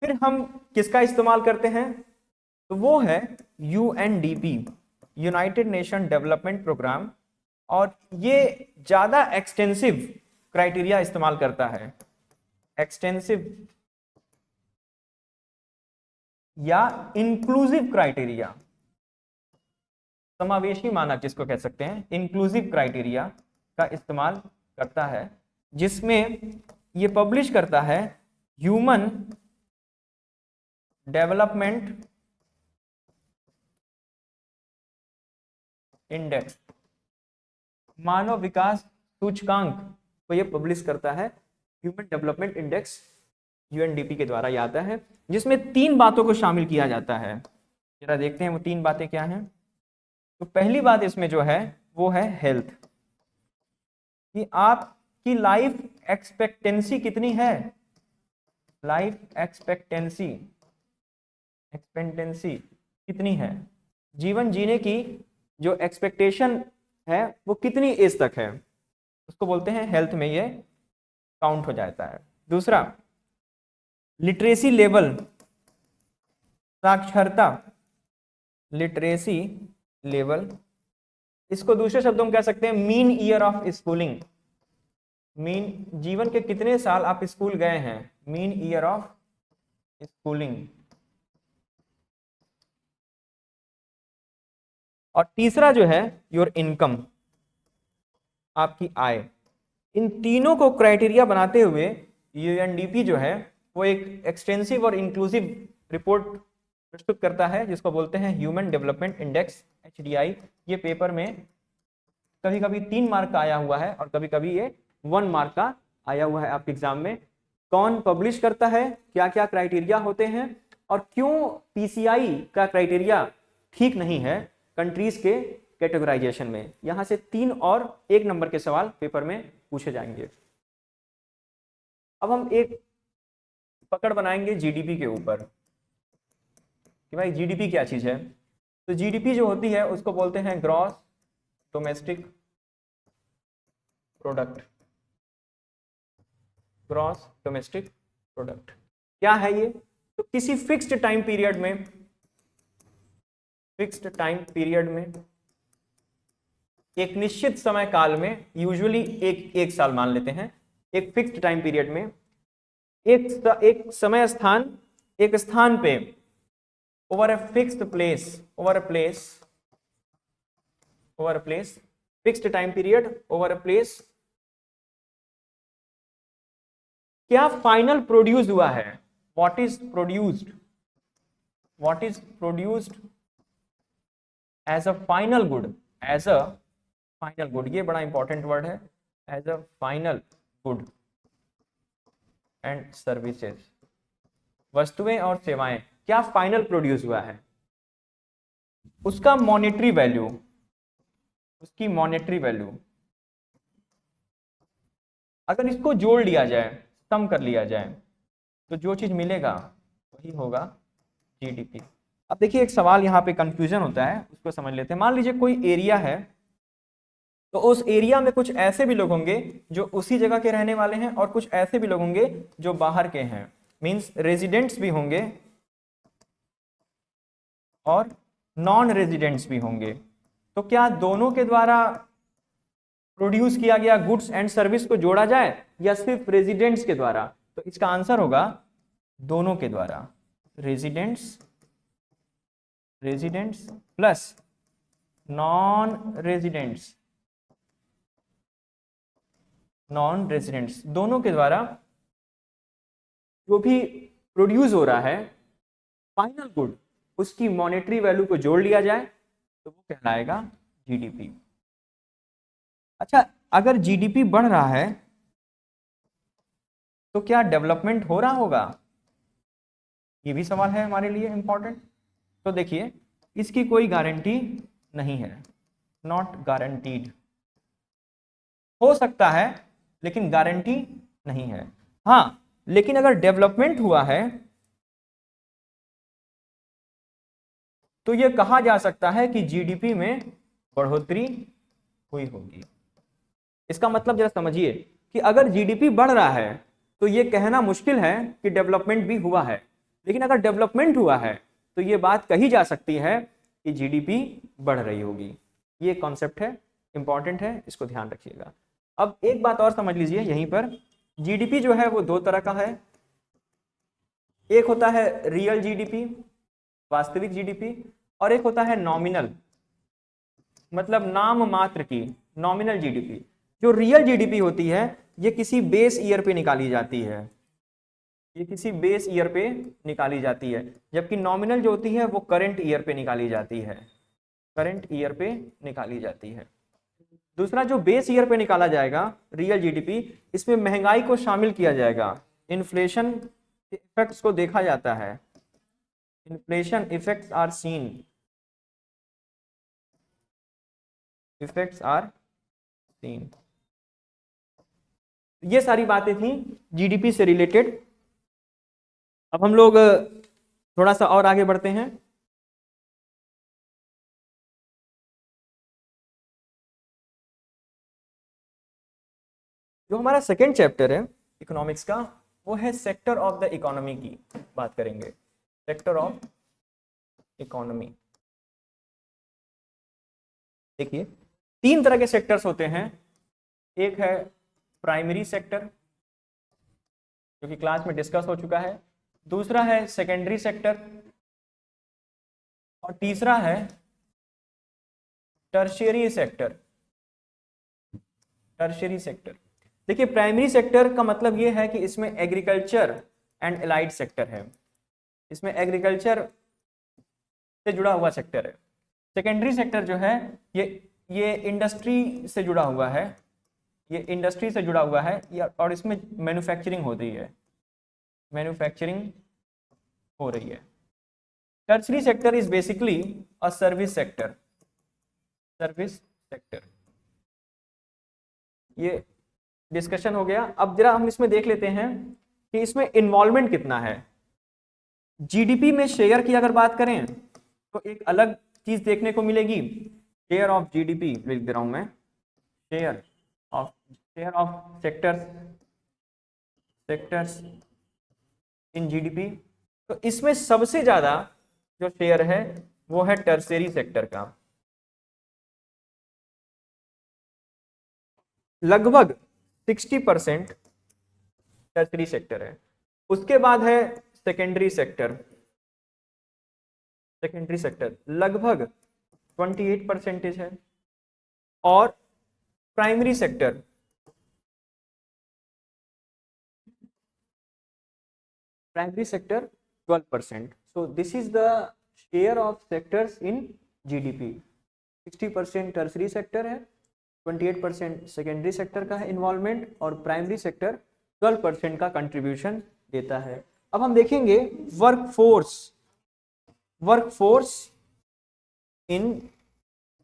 फिर हम किसका इस्तेमाल करते हैं? तो वो है UNDP, United Nation Development Programme, और ये ज्यादा एक्सटेंसिव क्राइटेरिया इस्तेमाल करता है, एक्सटेंसिव या इंक्लूसिव क्राइटेरिया, समावेशी मानक जिसको कह सकते हैं, इंक्लूसिव क्राइटेरिया का इस्तेमाल करता है, जिसमें ये पब्लिश करता है ह्यूमन डेवलपमेंट इंडेक्स, मानव विकास सूचकांक को ये पब्लिश करता है ह्यूमन डेवलपमेंट इंडेक्स, यूएनडीपी के द्वारा ये आता है, जिसमें 3 बातों को शामिल किया जाता है। जरा देखते हैं वो 3 बातें क्या हैं। तो पहली बात इसमें जो है वो है हेल्थ, कि आपकी लाइफ एक्सपेक्टेंसी कितनी है, लाइफ एक्सपेक्टेंसी कितनी है, जीवन जीने की जो एक्सपेक्टेशन है वो कितनी एज तक है, उसको बोलते हैं हेल्थ में ये काउंट हो जाता है। दूसरा, लिटरेसी लेवल, साक्षरता, लिटरेसी लेवल, इसको दूसरे शब्दों में कह सकते हैं mean year of schooling, mean जीवन के कितने साल आप स्कूल गए हैं, मीन ईयर ऑफ स्कूलिंग। और तीसरा जो है योर इनकम, आपकी आय। इन तीनों को क्राइटेरिया बनाते हुए यूएनडीपी जो है वो एक एक्सटेंसिव और इंक्लूसिव रिपोर्ट प्रस्तुत करता है, जिसको बोलते हैं ह्यूमन डेवलपमेंट इंडेक्स, HDI। ये पेपर में कभी कभी 3 मार्क का आया हुआ है और कभी कभी ये 1 मार्क का आया हुआ है आपके एग्जाम में। कौन पब्लिश करता है, क्या क्या क्राइटेरिया होते हैं, और क्यों पीसीआई का क्राइटेरिया ठीक नहीं है कंट्रीज के कैटेगराइजेशन में। यहां से 3 और 1 नंबर के सवाल पेपर में पूछे जाएंगे। अब हम एक पकड़ बनाएंगे जीडीपी के ऊपर कि भाई जीडीपी क्या चीज है। तो जीडीपी जो होती है उसको बोलते हैं gross domestic product, gross domestic product क्या है ये? तो किसी फिक्स्ड टाइम पीरियड में, एक निश्चित समय काल में, यूजुअली एक साल मान लेते हैं, एक फिक्स्ड टाइम पीरियड में एक समय स्थान, एक स्थान पे, over a fixed place, fixed time period over a place, क्या फाइनल प्रोड्यूस हुआ है, what is produced, what is produced as a final good, as a final good, ये बड़ा इंपॉर्टेंट वर्ड है, as a final good and services, वस्तुएं और सेवाएं, क्या फाइनल प्रोड्यूस हुआ है, उसका मॉनेटरी वैल्यू, उसकी मॉनेटरी वैल्यू, अगर इसको जोड़ लिया जाए, सम कर लिया जाए, तो जो चीज मिलेगा वही होगा जीडीपी। अब देखिए एक सवाल यहाँ पे कंफ्यूजन होता है, उसको समझ लेते हैं। मान लीजिए कोई एरिया है, तो उस एरिया में कुछ ऐसे भी लोग होंगे जो उसी जगह के रहने वाले हैं और कुछ ऐसे भी लोग होंगे जो बाहर के हैं, मींस रेजिडेंट्स भी होंगे और नॉन रेजिडेंट्स भी होंगे। तो क्या दोनों के द्वारा प्रोड्यूस किया गया गुड्स एंड सर्विस को जोड़ा जाए या सिर्फ रेजिडेंट्स के द्वारा? तो इसका आंसर होगा दोनों के द्वारा, residents, residents plus non residents, non residents, दोनों के द्वारा जो भी प्रोड्यूस हो रहा है फाइनल गुड, उसकी मॉनेटरी वैल्यू को जोड़ लिया जाए तो वो कहलाएगा जीडीपी। अच्छा, अगर जीडीपी बढ़ रहा है तो क्या डेवलपमेंट हो रहा होगा? ये भी सवाल है हमारे लिए इंपॉर्टेंट। तो देखिए इसकी कोई गारंटी नहीं है, नॉट गारंटीड, हो सकता है लेकिन गारंटी नहीं है। हाँ, लेकिन अगर डेवलपमेंट हुआ है तो यह कहा जा सकता है कि जीडीपी में बढ़ोतरी हुई होगी। इसका मतलब जरा समझिए कि अगर जीडीपी बढ़ रहा है तो यह कहना मुश्किल है कि डेवलपमेंट भी हुआ है, लेकिन अगर डेवलपमेंट हुआ है तो यह बात कही जा सकती है कि जीडीपी बढ़ रही होगी। ये कॉन्सेप्ट है, इंपॉर्टेंट है, इसको ध्यान रखिएगा। अब एक बात और समझ लीजिए यहीं पर, जीडीपी जो है वो दो तरह का है। एक होता है रियल जीडीपी, वास्तविक जीडीपी, और एक होता है नॉमिनल, मतलब नाम मात्र की, नॉमिनल जीडीपी। जो रियल जीडीपी होती है ये किसी बेस ईयर पे निकाली जाती है, ये किसी बेस ईयर पे निकाली जाती है, जबकि नॉमिनल जो होती है वो करंट ईयर पे निकाली जाती है, करंट ईयर पे निकाली जाती है। दूसरा जो बेस ईयर पे निकाला जाएगा रियल जीडीपी, इसमें महंगाई को शामिल किया जाएगा, इन्फ्लेशन इफेक्ट्स को देखा जाता है, inflation effects are seen, effects are seen. ये सारी बातें थी जीडीपी से रिलेटेड। अब हम लोग थोड़ा सा और आगे बढ़ते हैं। जो हमारा सेकेंड चैप्टर है इकोनॉमिक्स का, वो है सेक्टर ऑफ द इकोनॉमी की बात करेंगे, सेक्टर ऑफ इकोनॉमी। देखिए तीन तरह के सेक्टर्स होते हैं। एक है प्राइमरी सेक्टर जो कि क्लास में डिस्कस हो चुका है, दूसरा है सेकेंडरी सेक्टर, और तीसरा है टर्शियरी सेक्टर, टर्शियरी सेक्टर। देखिए प्राइमरी सेक्टर का मतलब ये है कि इसमें एग्रीकल्चर एंड एलाइड सेक्टर है, इसमें एग्रीकल्चर से जुड़ा हुआ सेक्टर है। सेकेंडरी सेक्टर जो है ये इंडस्ट्री से जुड़ा हुआ है, ये इंडस्ट्री से जुड़ा हुआ है और इसमें मैन्युफैक्चरिंग हो रही है, मैन्युफैक्चरिंग हो रही है। Tertiary sector is basically a service sector, service sector. ये डिस्कशन हो गया। अब जरा हम इसमें देख लेते हैं कि इसमें इन्वॉल्वमेंट कितना है। जीडीपी में शेयर की अगर बात करें तो एक अलग चीज देखने को मिलेगी, शेयर ऑफ जीडीपी लिख दे रहा हूं मैं, share of sectors, sectors in GDP. तो इसमें सबसे ज्यादा जो शेयर है वो है टर्शियरी सेक्टर का, लगभग 60% टर्शियरी सेक्टर है। उसके बाद है सेकेंडरी सेक्टर, सेकेंडरी सेक्टर लगभग 28% है, और primary sector primary sector 12%. So this is the share of sectors in GDP. 60% tertiary sector है, 28% सेकेंडरी सेक्टर का है इन्वॉल्वमेंट, और प्राइमरी सेक्टर 12% का कंट्रीब्यूशन देता है। अब हम देखेंगे वर्कफोर्स इन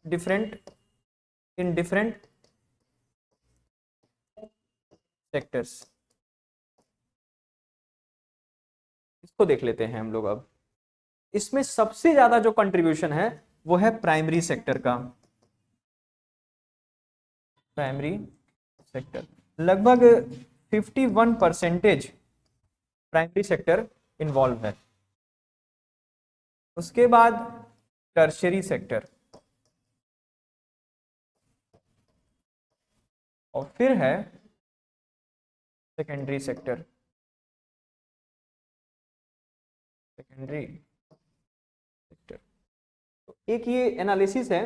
डिफरेंट सेक्टर्स। इसको देख लेते हैं हम लोग। अब इसमें सबसे ज्यादा जो कंट्रीब्यूशन है वो है प्राइमरी सेक्टर का। प्राइमरी सेक्टर लगभग 51% प्राइमरी सेक्टर इन्वॉल्व है। उसके बाद टर्शियरी सेक्टर, और फिर है सेकेंडरी सेक्टर। तो एक ये एनालिसिस है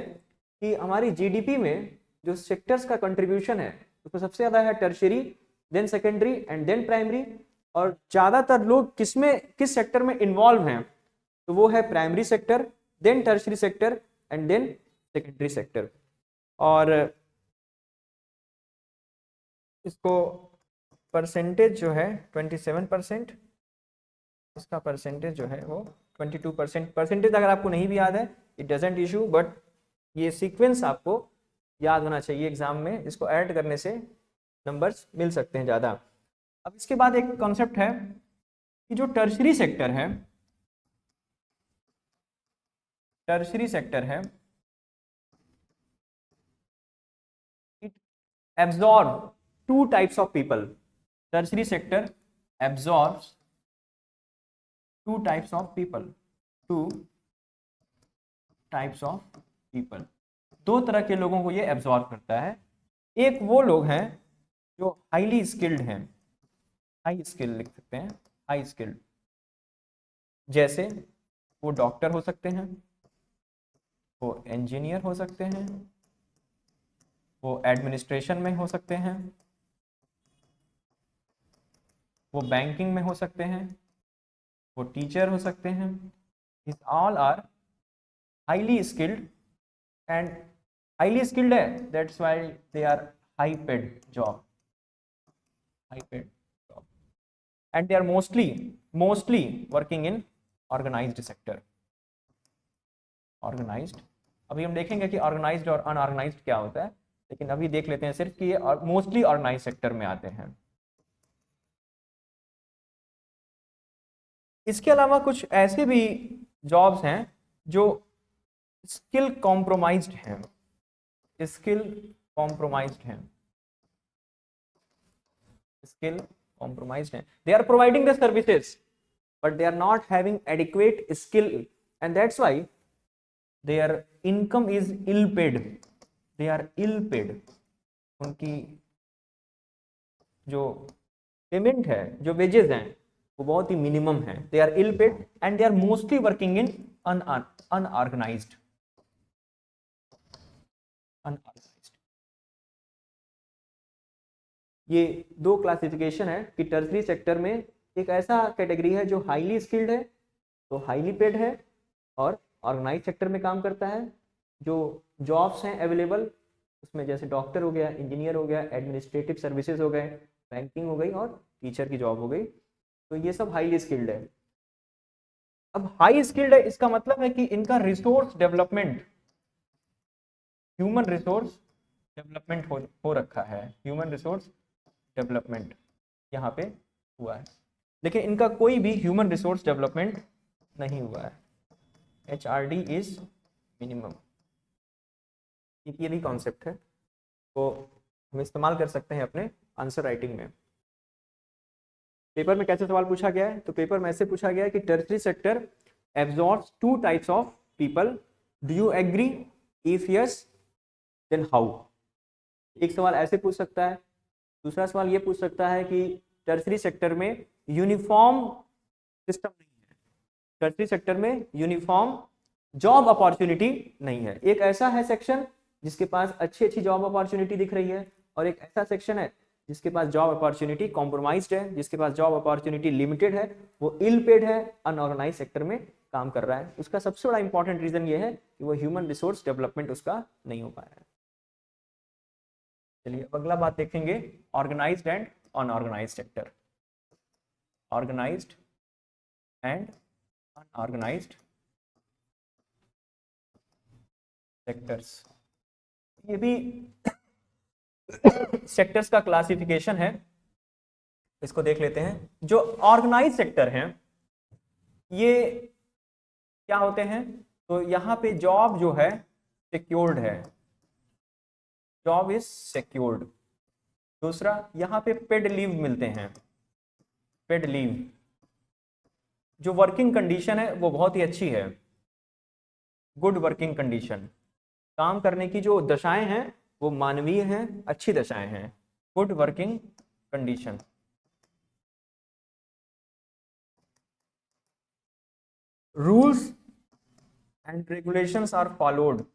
कि हमारी जीडीपी में जो सेक्टर्स का कंट्रीब्यूशन है उसमें सबसे ज्यादा है tertiary, then secondary and then primary, और ज्यादातर लोग किस सेक्टर में इन्वॉल्व हैं तो वो है primary sector, then tertiary sector and then secondary sector. और इसको परसेंटेज जो है 27%, इसका परसेंटेज जो है वो 22%। परसेंटेज अगर आपको नहीं भी याद है इट डजेंट इशू, बट ये सीक्वेंस आपको याद होना चाहिए एग्जाम में, इसको ऐड करने से नंबर्स मिल सकते हैं ज़्यादा। अब इसके बाद एक कॉन्सेप्ट है कि जो टर्शियरी सेक्टर है it absorb two types of people. Tertiary sector absorbs two types of people. दो तरह के लोगों को ये एब्जॉर्ब करता है। एक वो लोग हैं जो हाईली स्किल्ड हैं, हाई स्किल लिख सकते हैं, हाई स्किल्ड, जैसे वो डॉक्टर हो सकते हैं, वो इंजीनियर हो सकते हैं, वो एडमिनिस्ट्रेशन में हो सकते हैं, वो बैंकिंग में हो सकते हैं, वो टीचर हो सकते हैं। This all are highly skilled, and highly skilled है that's why they are high paid job, and they are mostly working in organised sector. Organised, अभी हम देखेंगे कि ऑर्गेनाइज्ड और अनऑर्गेनाइज्ड क्या होता है, लेकिन अभी देख लेते हैं सिर्फ कि ये मोस्टली ऑर्गेनाइज्ड सेक्टर में आते हैं। इसके अलावा कुछ ऐसे भी जॉब्स हैं जो स्किल कॉम्प्रोमाइज्ड हैं, स्किल कॉम्प्रोमाइज्ड हैं। They are providing the services but they are not having adequate skill, and that's why their income is ill paid. They are ill paid, उनकी जो पेमेंट है, जो वेजेस हैं वो बहुत ही मिनिमम है। They are ill paid and they are mostly working in unorganised. ये दो क्लासिफिकेशन है कि टर्शरी सेक्टर में एक ऐसा कैटेगरी है जो हाईली स्किल्ड है, तो हाईली पेड है और ऑर्गेनाइज सेक्टर में काम करता है। जो जॉब्स हैं अवेलेबल उसमें जैसे डॉक्टर हो गया, इंजीनियर हो गया, एडमिनिस्ट्रेटिव सर्विसेज हो गए, बैंकिंग हो गई और टीचर की जॉब हो गई, तो ये सब हाईली स्किल्ड है। अब हाई स्किल्ड है इसका मतलब है कि इनका resource development, human resource development हो रखा है, ह्यूमन रिसोर्स डेवलपमेंट यहाँ पे हुआ है, लेकिन इनका कोई भी ह्यूमन रिसोर्स डेवलपमेंट नहीं हुआ है। HRD इज मिनिमम, ये भी कॉन्सेप्ट है, तो हम इस्तेमाल कर सकते हैं अपने आंसर राइटिंग में। पेपर में कैसे सवाल पूछा गया है, तो पेपर में ऐसे पूछा गया है कि tertiary sector absorbs two types of people, do you agree, if yes then how. एक सवाल ऐसे पूछ सकता है। दूसरा सवाल ये पूछ सकता है कि टर्शरी सेक्टर में यूनिफॉर्म सिस्टम नहीं है, टर्शरी सेक्टर में यूनिफॉर्म जॉब अपॉर्चुनिटी नहीं है। एक ऐसा है सेक्शन जिसके पास अच्छी जॉब अपॉर्चुनिटी दिख रही है और एक ऐसा सेक्शन है जिसके पास जॉब अपॉर्चुनिटी कॉम्प्रोमाइज्ड है, जिसके पास जॉब अपॉर्चुनिटी लिमिटेड है, वो इल पेड है, अनऑर्गेनाइज सेक्टर में काम कर रहा है। उसका सबसे बड़ा इंपॉर्टेंट रीजन ये है कि वो ह्यूमन रिसोर्स डेवलपमेंट उसका नहीं हो पाया है। चलिए अब अगला बात देखेंगे, organised and unorganised sector. Organised and unorganised sectors, ये भी सेक्टर्स का क्लासिफिकेशन है, इसको देख लेते हैं। जो ऑर्गेनाइज सेक्टर हैं ये क्या होते हैं, तो यहाँ पे जॉब जो है सिक्योर्ड है, जॉब इज सिक्योर्ड। दूसरा, यहाँ पे पेड लीव मिलते हैं, पेड लीव। जो वर्किंग कंडीशन है वो बहुत ही अच्छी है, गुड वर्किंग कंडीशन। काम करने की जो दशाएं हैं वो मानवीय हैं, अच्छी दशाएं हैं, good working condition. Rules and regulations are followed,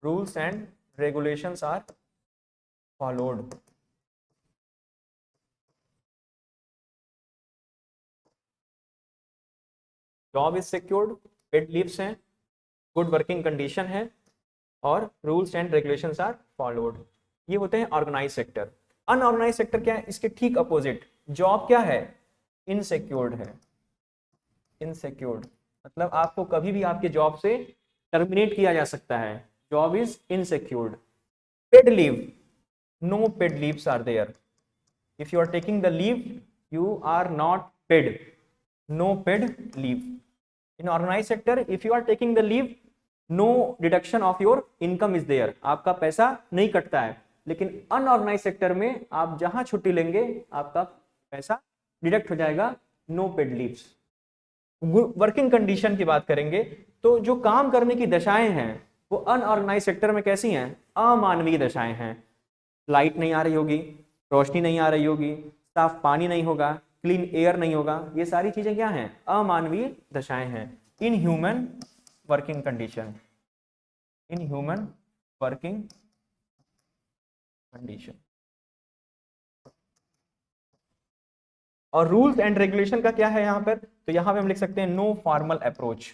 rules and regulations are followed। Job is secured, paid leaves हैं, गुड वर्किंग कंडीशन है और rules and regulations are followed. ये होते हैं ऑर्गेनाइज सेक्टर। अनऑर्गेनाइज सेक्टर क्या है, इसके ठीक अपोजिट। जॉब क्या है, इनसिक्योर्ड है, इनसिक्योर्ड मतलब आपको कभी भी आपके जॉब से टर्मिनेट किया जा सकता है, job is insecured. Paid leave, no paid leaves are there, if you are taking the leave you are not paid, no paid leave। in organized sector if you are taking the leave no deduction of your income is there, आपका पैसा नहीं कटता है। लेकिन अनऑर्गेनाइज सेक्टर में आप जहां छुट्टी लेंगे आपका पैसा डिडक्ट हो जाएगा, no paid leaves. Working condition की बात करेंगे तो जो काम करने की दशाएं हैं वो अनऑर्गेनाइज सेक्टर में कैसी हैं, अमानवीय दशाएं हैं। लाइट नहीं आ रही होगी, रोशनी नहीं आ रही होगी, साफ पानी नहीं होगा, क्लीन एयर नहीं होगा, ये सारी चीजें क्या हैं, अमानवीय दशाएं हैं। In human working condition, in human working condition. और रूल्स एंड रेगुलेशन का क्या है यहाँ पर, तो यहाँ पे हम लिख सकते हैं no formal approach,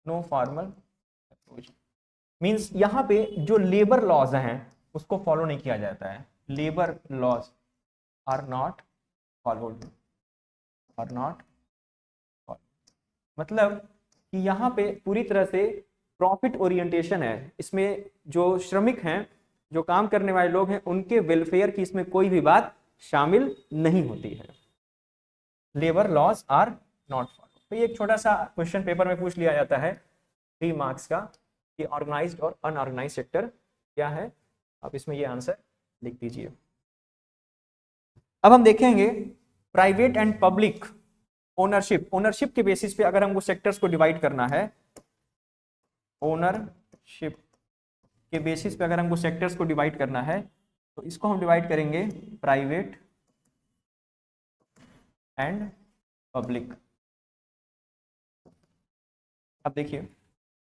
no formal approach means यहाँ पे जो लेबर लॉज हैं उसको फॉलो नहीं किया जाता है, labour laws are not followed, are not followed. मतलब कि यहाँ पे पूरी तरह से प्रॉफिट ओरिएंटेशन है, इसमें जो श्रमिक हैं, जो काम करने वाले लोग हैं, उनके वेलफेयर की इसमें कोई भी बात शामिल नहीं होती है। Labour laws are not follow. तो ये एक छोटा सा क्वेश्चन पेपर में पूछ लिया जाता है 3 मार्क्स का कि ऑर्गेनाइज्ड और अनऑर्गेनाइज्ड सेक्टर क्या है, आप इसमें ये आंसर लिख दीजिए। अब हम देखेंगे private and public ownership. Ownership के बेसिस पे अगर हमको सेक्टर्स को डिवाइड करना है, ओनरशिप के बेसिस पे अगर हमको सेक्टर्स को डिवाइड करना है तो इसको हम डिवाइड करेंगे प्राइवेट एंड पब्लिक। अब देखिए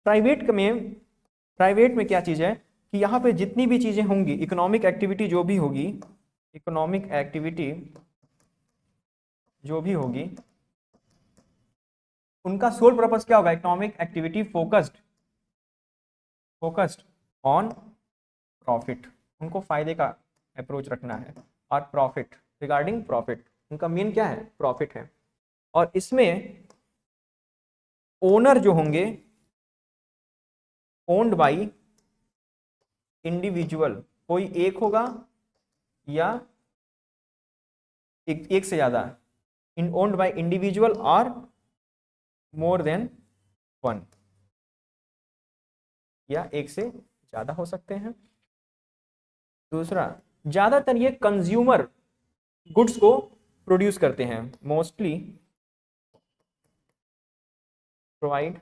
प्राइवेट में क्या चीज है कि यहाँ पे जितनी भी चीजें होंगी, इकोनॉमिक एक्टिविटी जो भी होगी, इकोनॉमिक एक्टिविटी जो भी होगी उनका सोल पर्पस क्या होगा, economic activity focused on profit, उनको फायदे का अप्रोच रखना है। और प्रॉफिट, रिगार्डिंग प्रॉफिट, उनका मेन क्या है, प्रॉफिट है। और इसमें ओनर जो होंगे ओन्ड बाई इंडिविजुअल, कोई एक होगा या एक से ज्यादा, इन ओन्ड बाई इंडिविजुअल और मोर देन 1, या एक से ज्यादा हो सकते हैं। दूसरा, ज्यादातर ये कंज्यूमर गुड्स को प्रोड्यूस करते हैं, mostly provide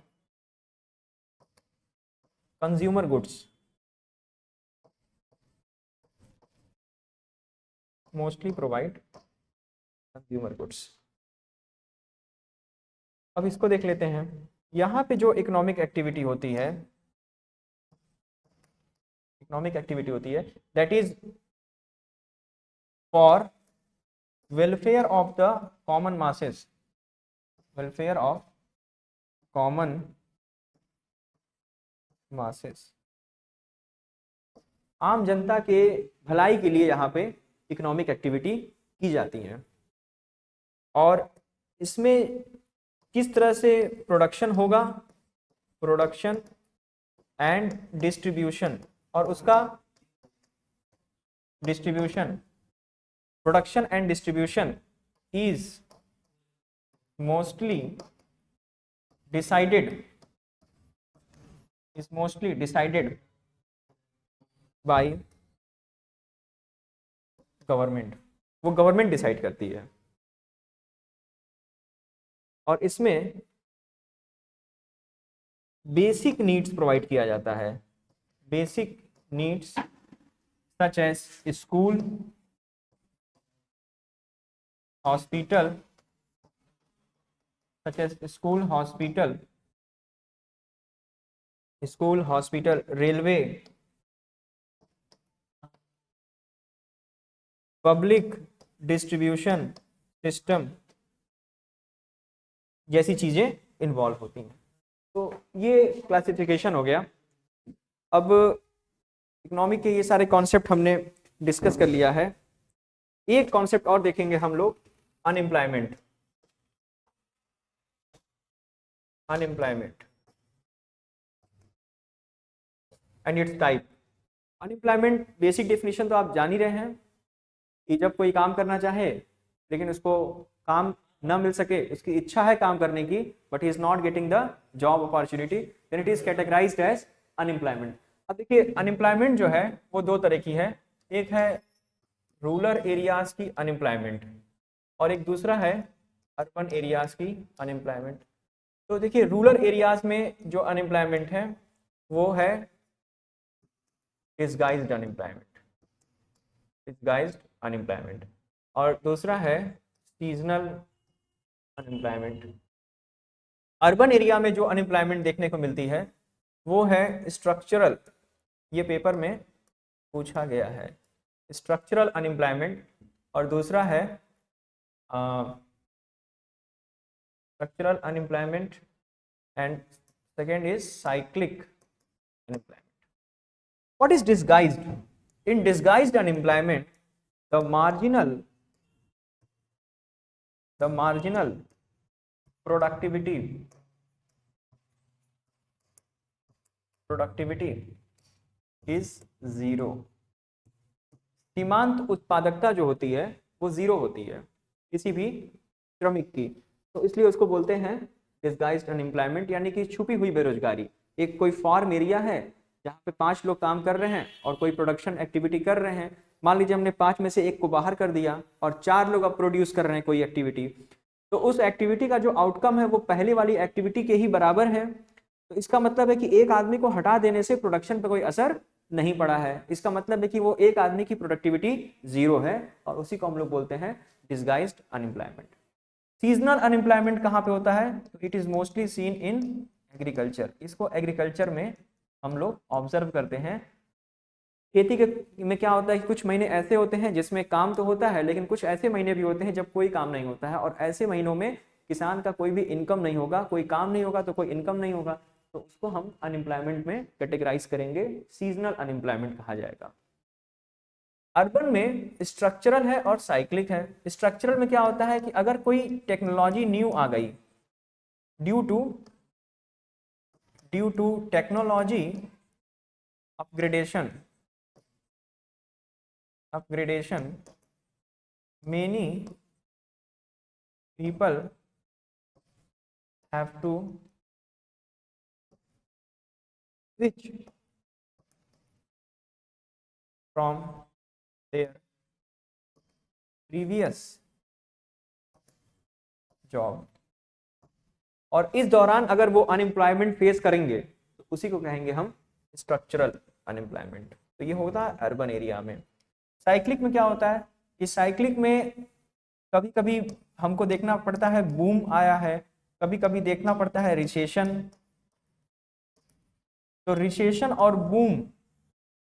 consumer goods, mostly provide consumer goods. अब इसको देख लेते हैं, यहाँ पे जो इकोनॉमिक एक्टिविटी होती है, that is for welfare of the common masses, welfare of common masses, आम जनता के भलाई के लिए यहाँ पे इकोनॉमिक एक्टिविटी की जाती है। और इसमें किस तरह से प्रोडक्शन होगा, प्रोडक्शन एंड डिस्ट्रीब्यूशन, और उसका distribution, production and distribution is mostly decided by government, वो गवर्नमेंट डिसाइड करती है। और इसमें बेसिक नीड्स प्रोवाइड किया जाता है, basic needs such as school, hospital, such as school, hospital, railway, public distribution system जैसी चीजें इन्वॉल्व होती हैं। तो ये क्लासिफिकेशन हो गया। अब इकोनॉमिक के ये सारे कॉन्सेप्ट हमने डिस्कस कर लिया है। एक कॉन्सेप्ट और देखेंगे हम लोग, unemployment. Unemployment and it's type. Unemployment basic definition तो आप जान ही रहे हैं कि जब कोई काम करना चाहे लेकिन उसको काम ना मिल सके, उसकी इच्छा है काम करने की but he is not getting the job opportunity, then it is categorised as unemployment. अब देखिए अनएम्प्लॉयमेंट जो है वो दो तरह की है, एक है रूरल एरियाज की अनएम्प्लॉयमेंट और एक दूसरा है अर्बन एरियाज की अनएम्प्लॉयमेंट। तो देखिए रूरल एरियाज में जो अनएम्प्लॉयमेंट है वो है डिसगाइज्ड अनएम्प्लॉयमेंट, डिसगाइज्ड अनएम्प्लॉयमेंट, और दूसरा है सीजनल अनएम्प्लॉयमेंट। अर्बन एरिया में जो अनएम्प्लॉयमेंट देखने को मिलती है वो है स्ट्रक्चरल, ये पेपर में पूछा गया है, स्ट्रक्चरल अनएम्प्लॉयमेंट, और दूसरा है structural unemployment and second is cyclic unemployment. What is disguised? In disguised unemployment, the marginal productivity is zero. सीमांत उत्पादकता जो होती है वो जीरो होती है किसी भी श्रमिक की, तो इसलिए उसको बोलते हैं डिसगाइज्ड अनएम्प्लॉयमेंट, यानी कि छुपी हुई बेरोजगारी। एक कोई फार्म एरिया है जहाँ पे 5 लोग काम कर रहे हैं और कोई प्रोडक्शन एक्टिविटी कर रहे हैं, मान लीजिए हमने 5 में से एक को बाहर कर दिया और 4 लोग अब प्रोड्यूस कर रहे हैं कोई एक्टिविटी, तो उस एक्टिविटी का जो आउटकम है वो पहले वाली एक्टिविटी के ही बराबर है। तो इसका मतलब है कि एक आदमी को हटा देने से प्रोडक्शन पर कोई असर नहीं पड़ा है, इसका मतलब है कि वो एक आदमी की प्रोडक्टिविटी जीरो है, और उसी को हम लोग बोलते हैं डिसगाइज्ड अनएम्प्लॉयमेंट। सीजनल अनएम्प्लॉयमेंट कहाँ पे होता है? It is mostly seen in agriculture. इसको एग्रीकल्चर में हम लोग ऑब्जर्व करते हैं। खेती के में क्या होता है कि कुछ महीने ऐसे होते हैं जिसमें काम तो होता है, लेकिन कुछ ऐसे महीने भी होते हैं जब कोई काम नहीं होता है, और ऐसे महीनों में किसान का कोई भी इनकम नहीं होगा, कोई काम नहीं होगा तो कोई इनकम नहीं होगा, तो उसको हम अनएम्प्लॉयमेंट में कैटेगराइज करेंगे, सीजनल अनएम्प्लॉयमेंट कहा जाएगा। अर्बन में स्ट्रक्चरल है और साइक्लिक है। स्ट्रक्चरल में क्या होता है कि अगर कोई टेक्नोलॉजी न्यू आ गई, due to technology upgradation many people have to switch from their previous job, और इस दौरान अगर वो अनएम्प्लॉयमेंट फेस करेंगे तो उसी को कहेंगे हम स्ट्रक्चरल अनएम्प्लॉयमेंट। तो ये होता है अर्बन एरिया में। साइक्लिक में क्या होता है कि साइक्लिक में कभी कभी हमको देखना पड़ता है बूम आया है, कभी कभी देखना पड़ता है रिसेशन। तो रिसेशन और बूम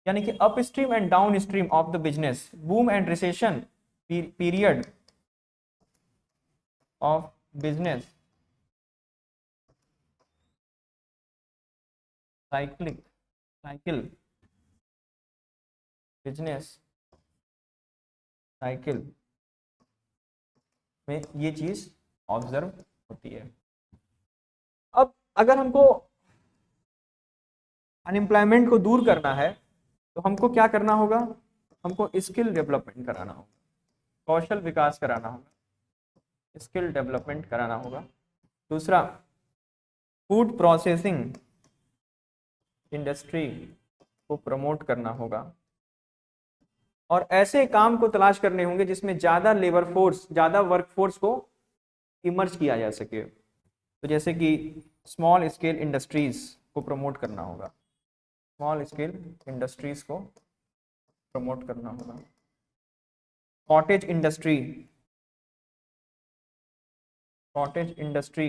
यानी कि up stream and down stream of the business, boom and recession period of business cycle business cycle में ये चीज ऑब्जर्व होती है। अब अगर हमको अनएम्प्लॉयमेंट को दूर करना है तो हमको क्या करना होगा, हमको स्किल डेवलपमेंट कराना होगा, कौशल विकास कराना होगा, स्किल डेवलपमेंट कराना होगा। दूसरा, फूड प्रोसेसिंग इंडस्ट्री को प्रमोट करना होगा और ऐसे काम को तलाश करने होंगे जिसमें ज़्यादा लेबर फोर्स, ज़्यादा वर्क फोर्स को इमर्ज किया जा सके। तो जैसे कि स्मॉल स्केल इंडस्ट्रीज को प्रमोट करना होगा, स्मॉल स्केल इंडस्ट्रीज को प्रमोट करना होगा। कॉटेज इंडस्ट्री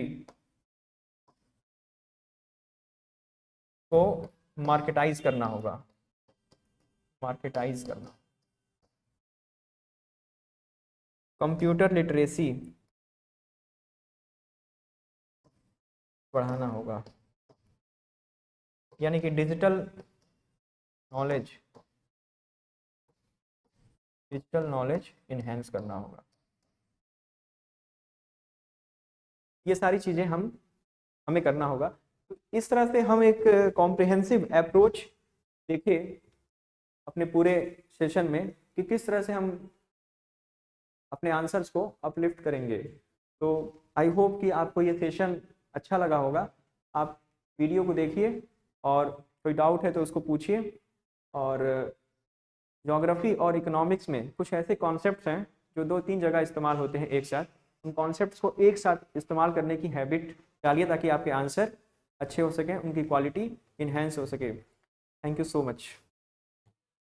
को मार्केटाइज करना होगा, मार्केटाइज करना। कंप्यूटर लिटरेसी बढ़ाना होगा, यानी कि डिजिटल नॉलेज इनहेंस करना होगा। ये सारी चीजें हमें करना होगा। तो इस तरह से हम एक कॉम्प्रिहेंसिव अप्रोच देखें अपने पूरे सेशन में कि किस तरह से हम अपने आंसर्स को अपलिफ्ट करेंगे। तो आई होप कि आपको ये सेशन अच्छा लगा होगा। आप वीडियो को देखिए और कोई डाउट है तो उसको पूछिए। और ज्योग्राफी और इकोनॉमिक्स में कुछ ऐसे कॉन्सेप्ट्स हैं जो 2-3 जगह इस्तेमाल होते हैं एक साथ, उन कॉन्सेप्ट्स को एक साथ इस्तेमाल करने की हैबिट डालिए ताकि आपके आंसर अच्छे हो सकें, उनकी क्वालिटी इन्हेंस हो सके। Thank you so much.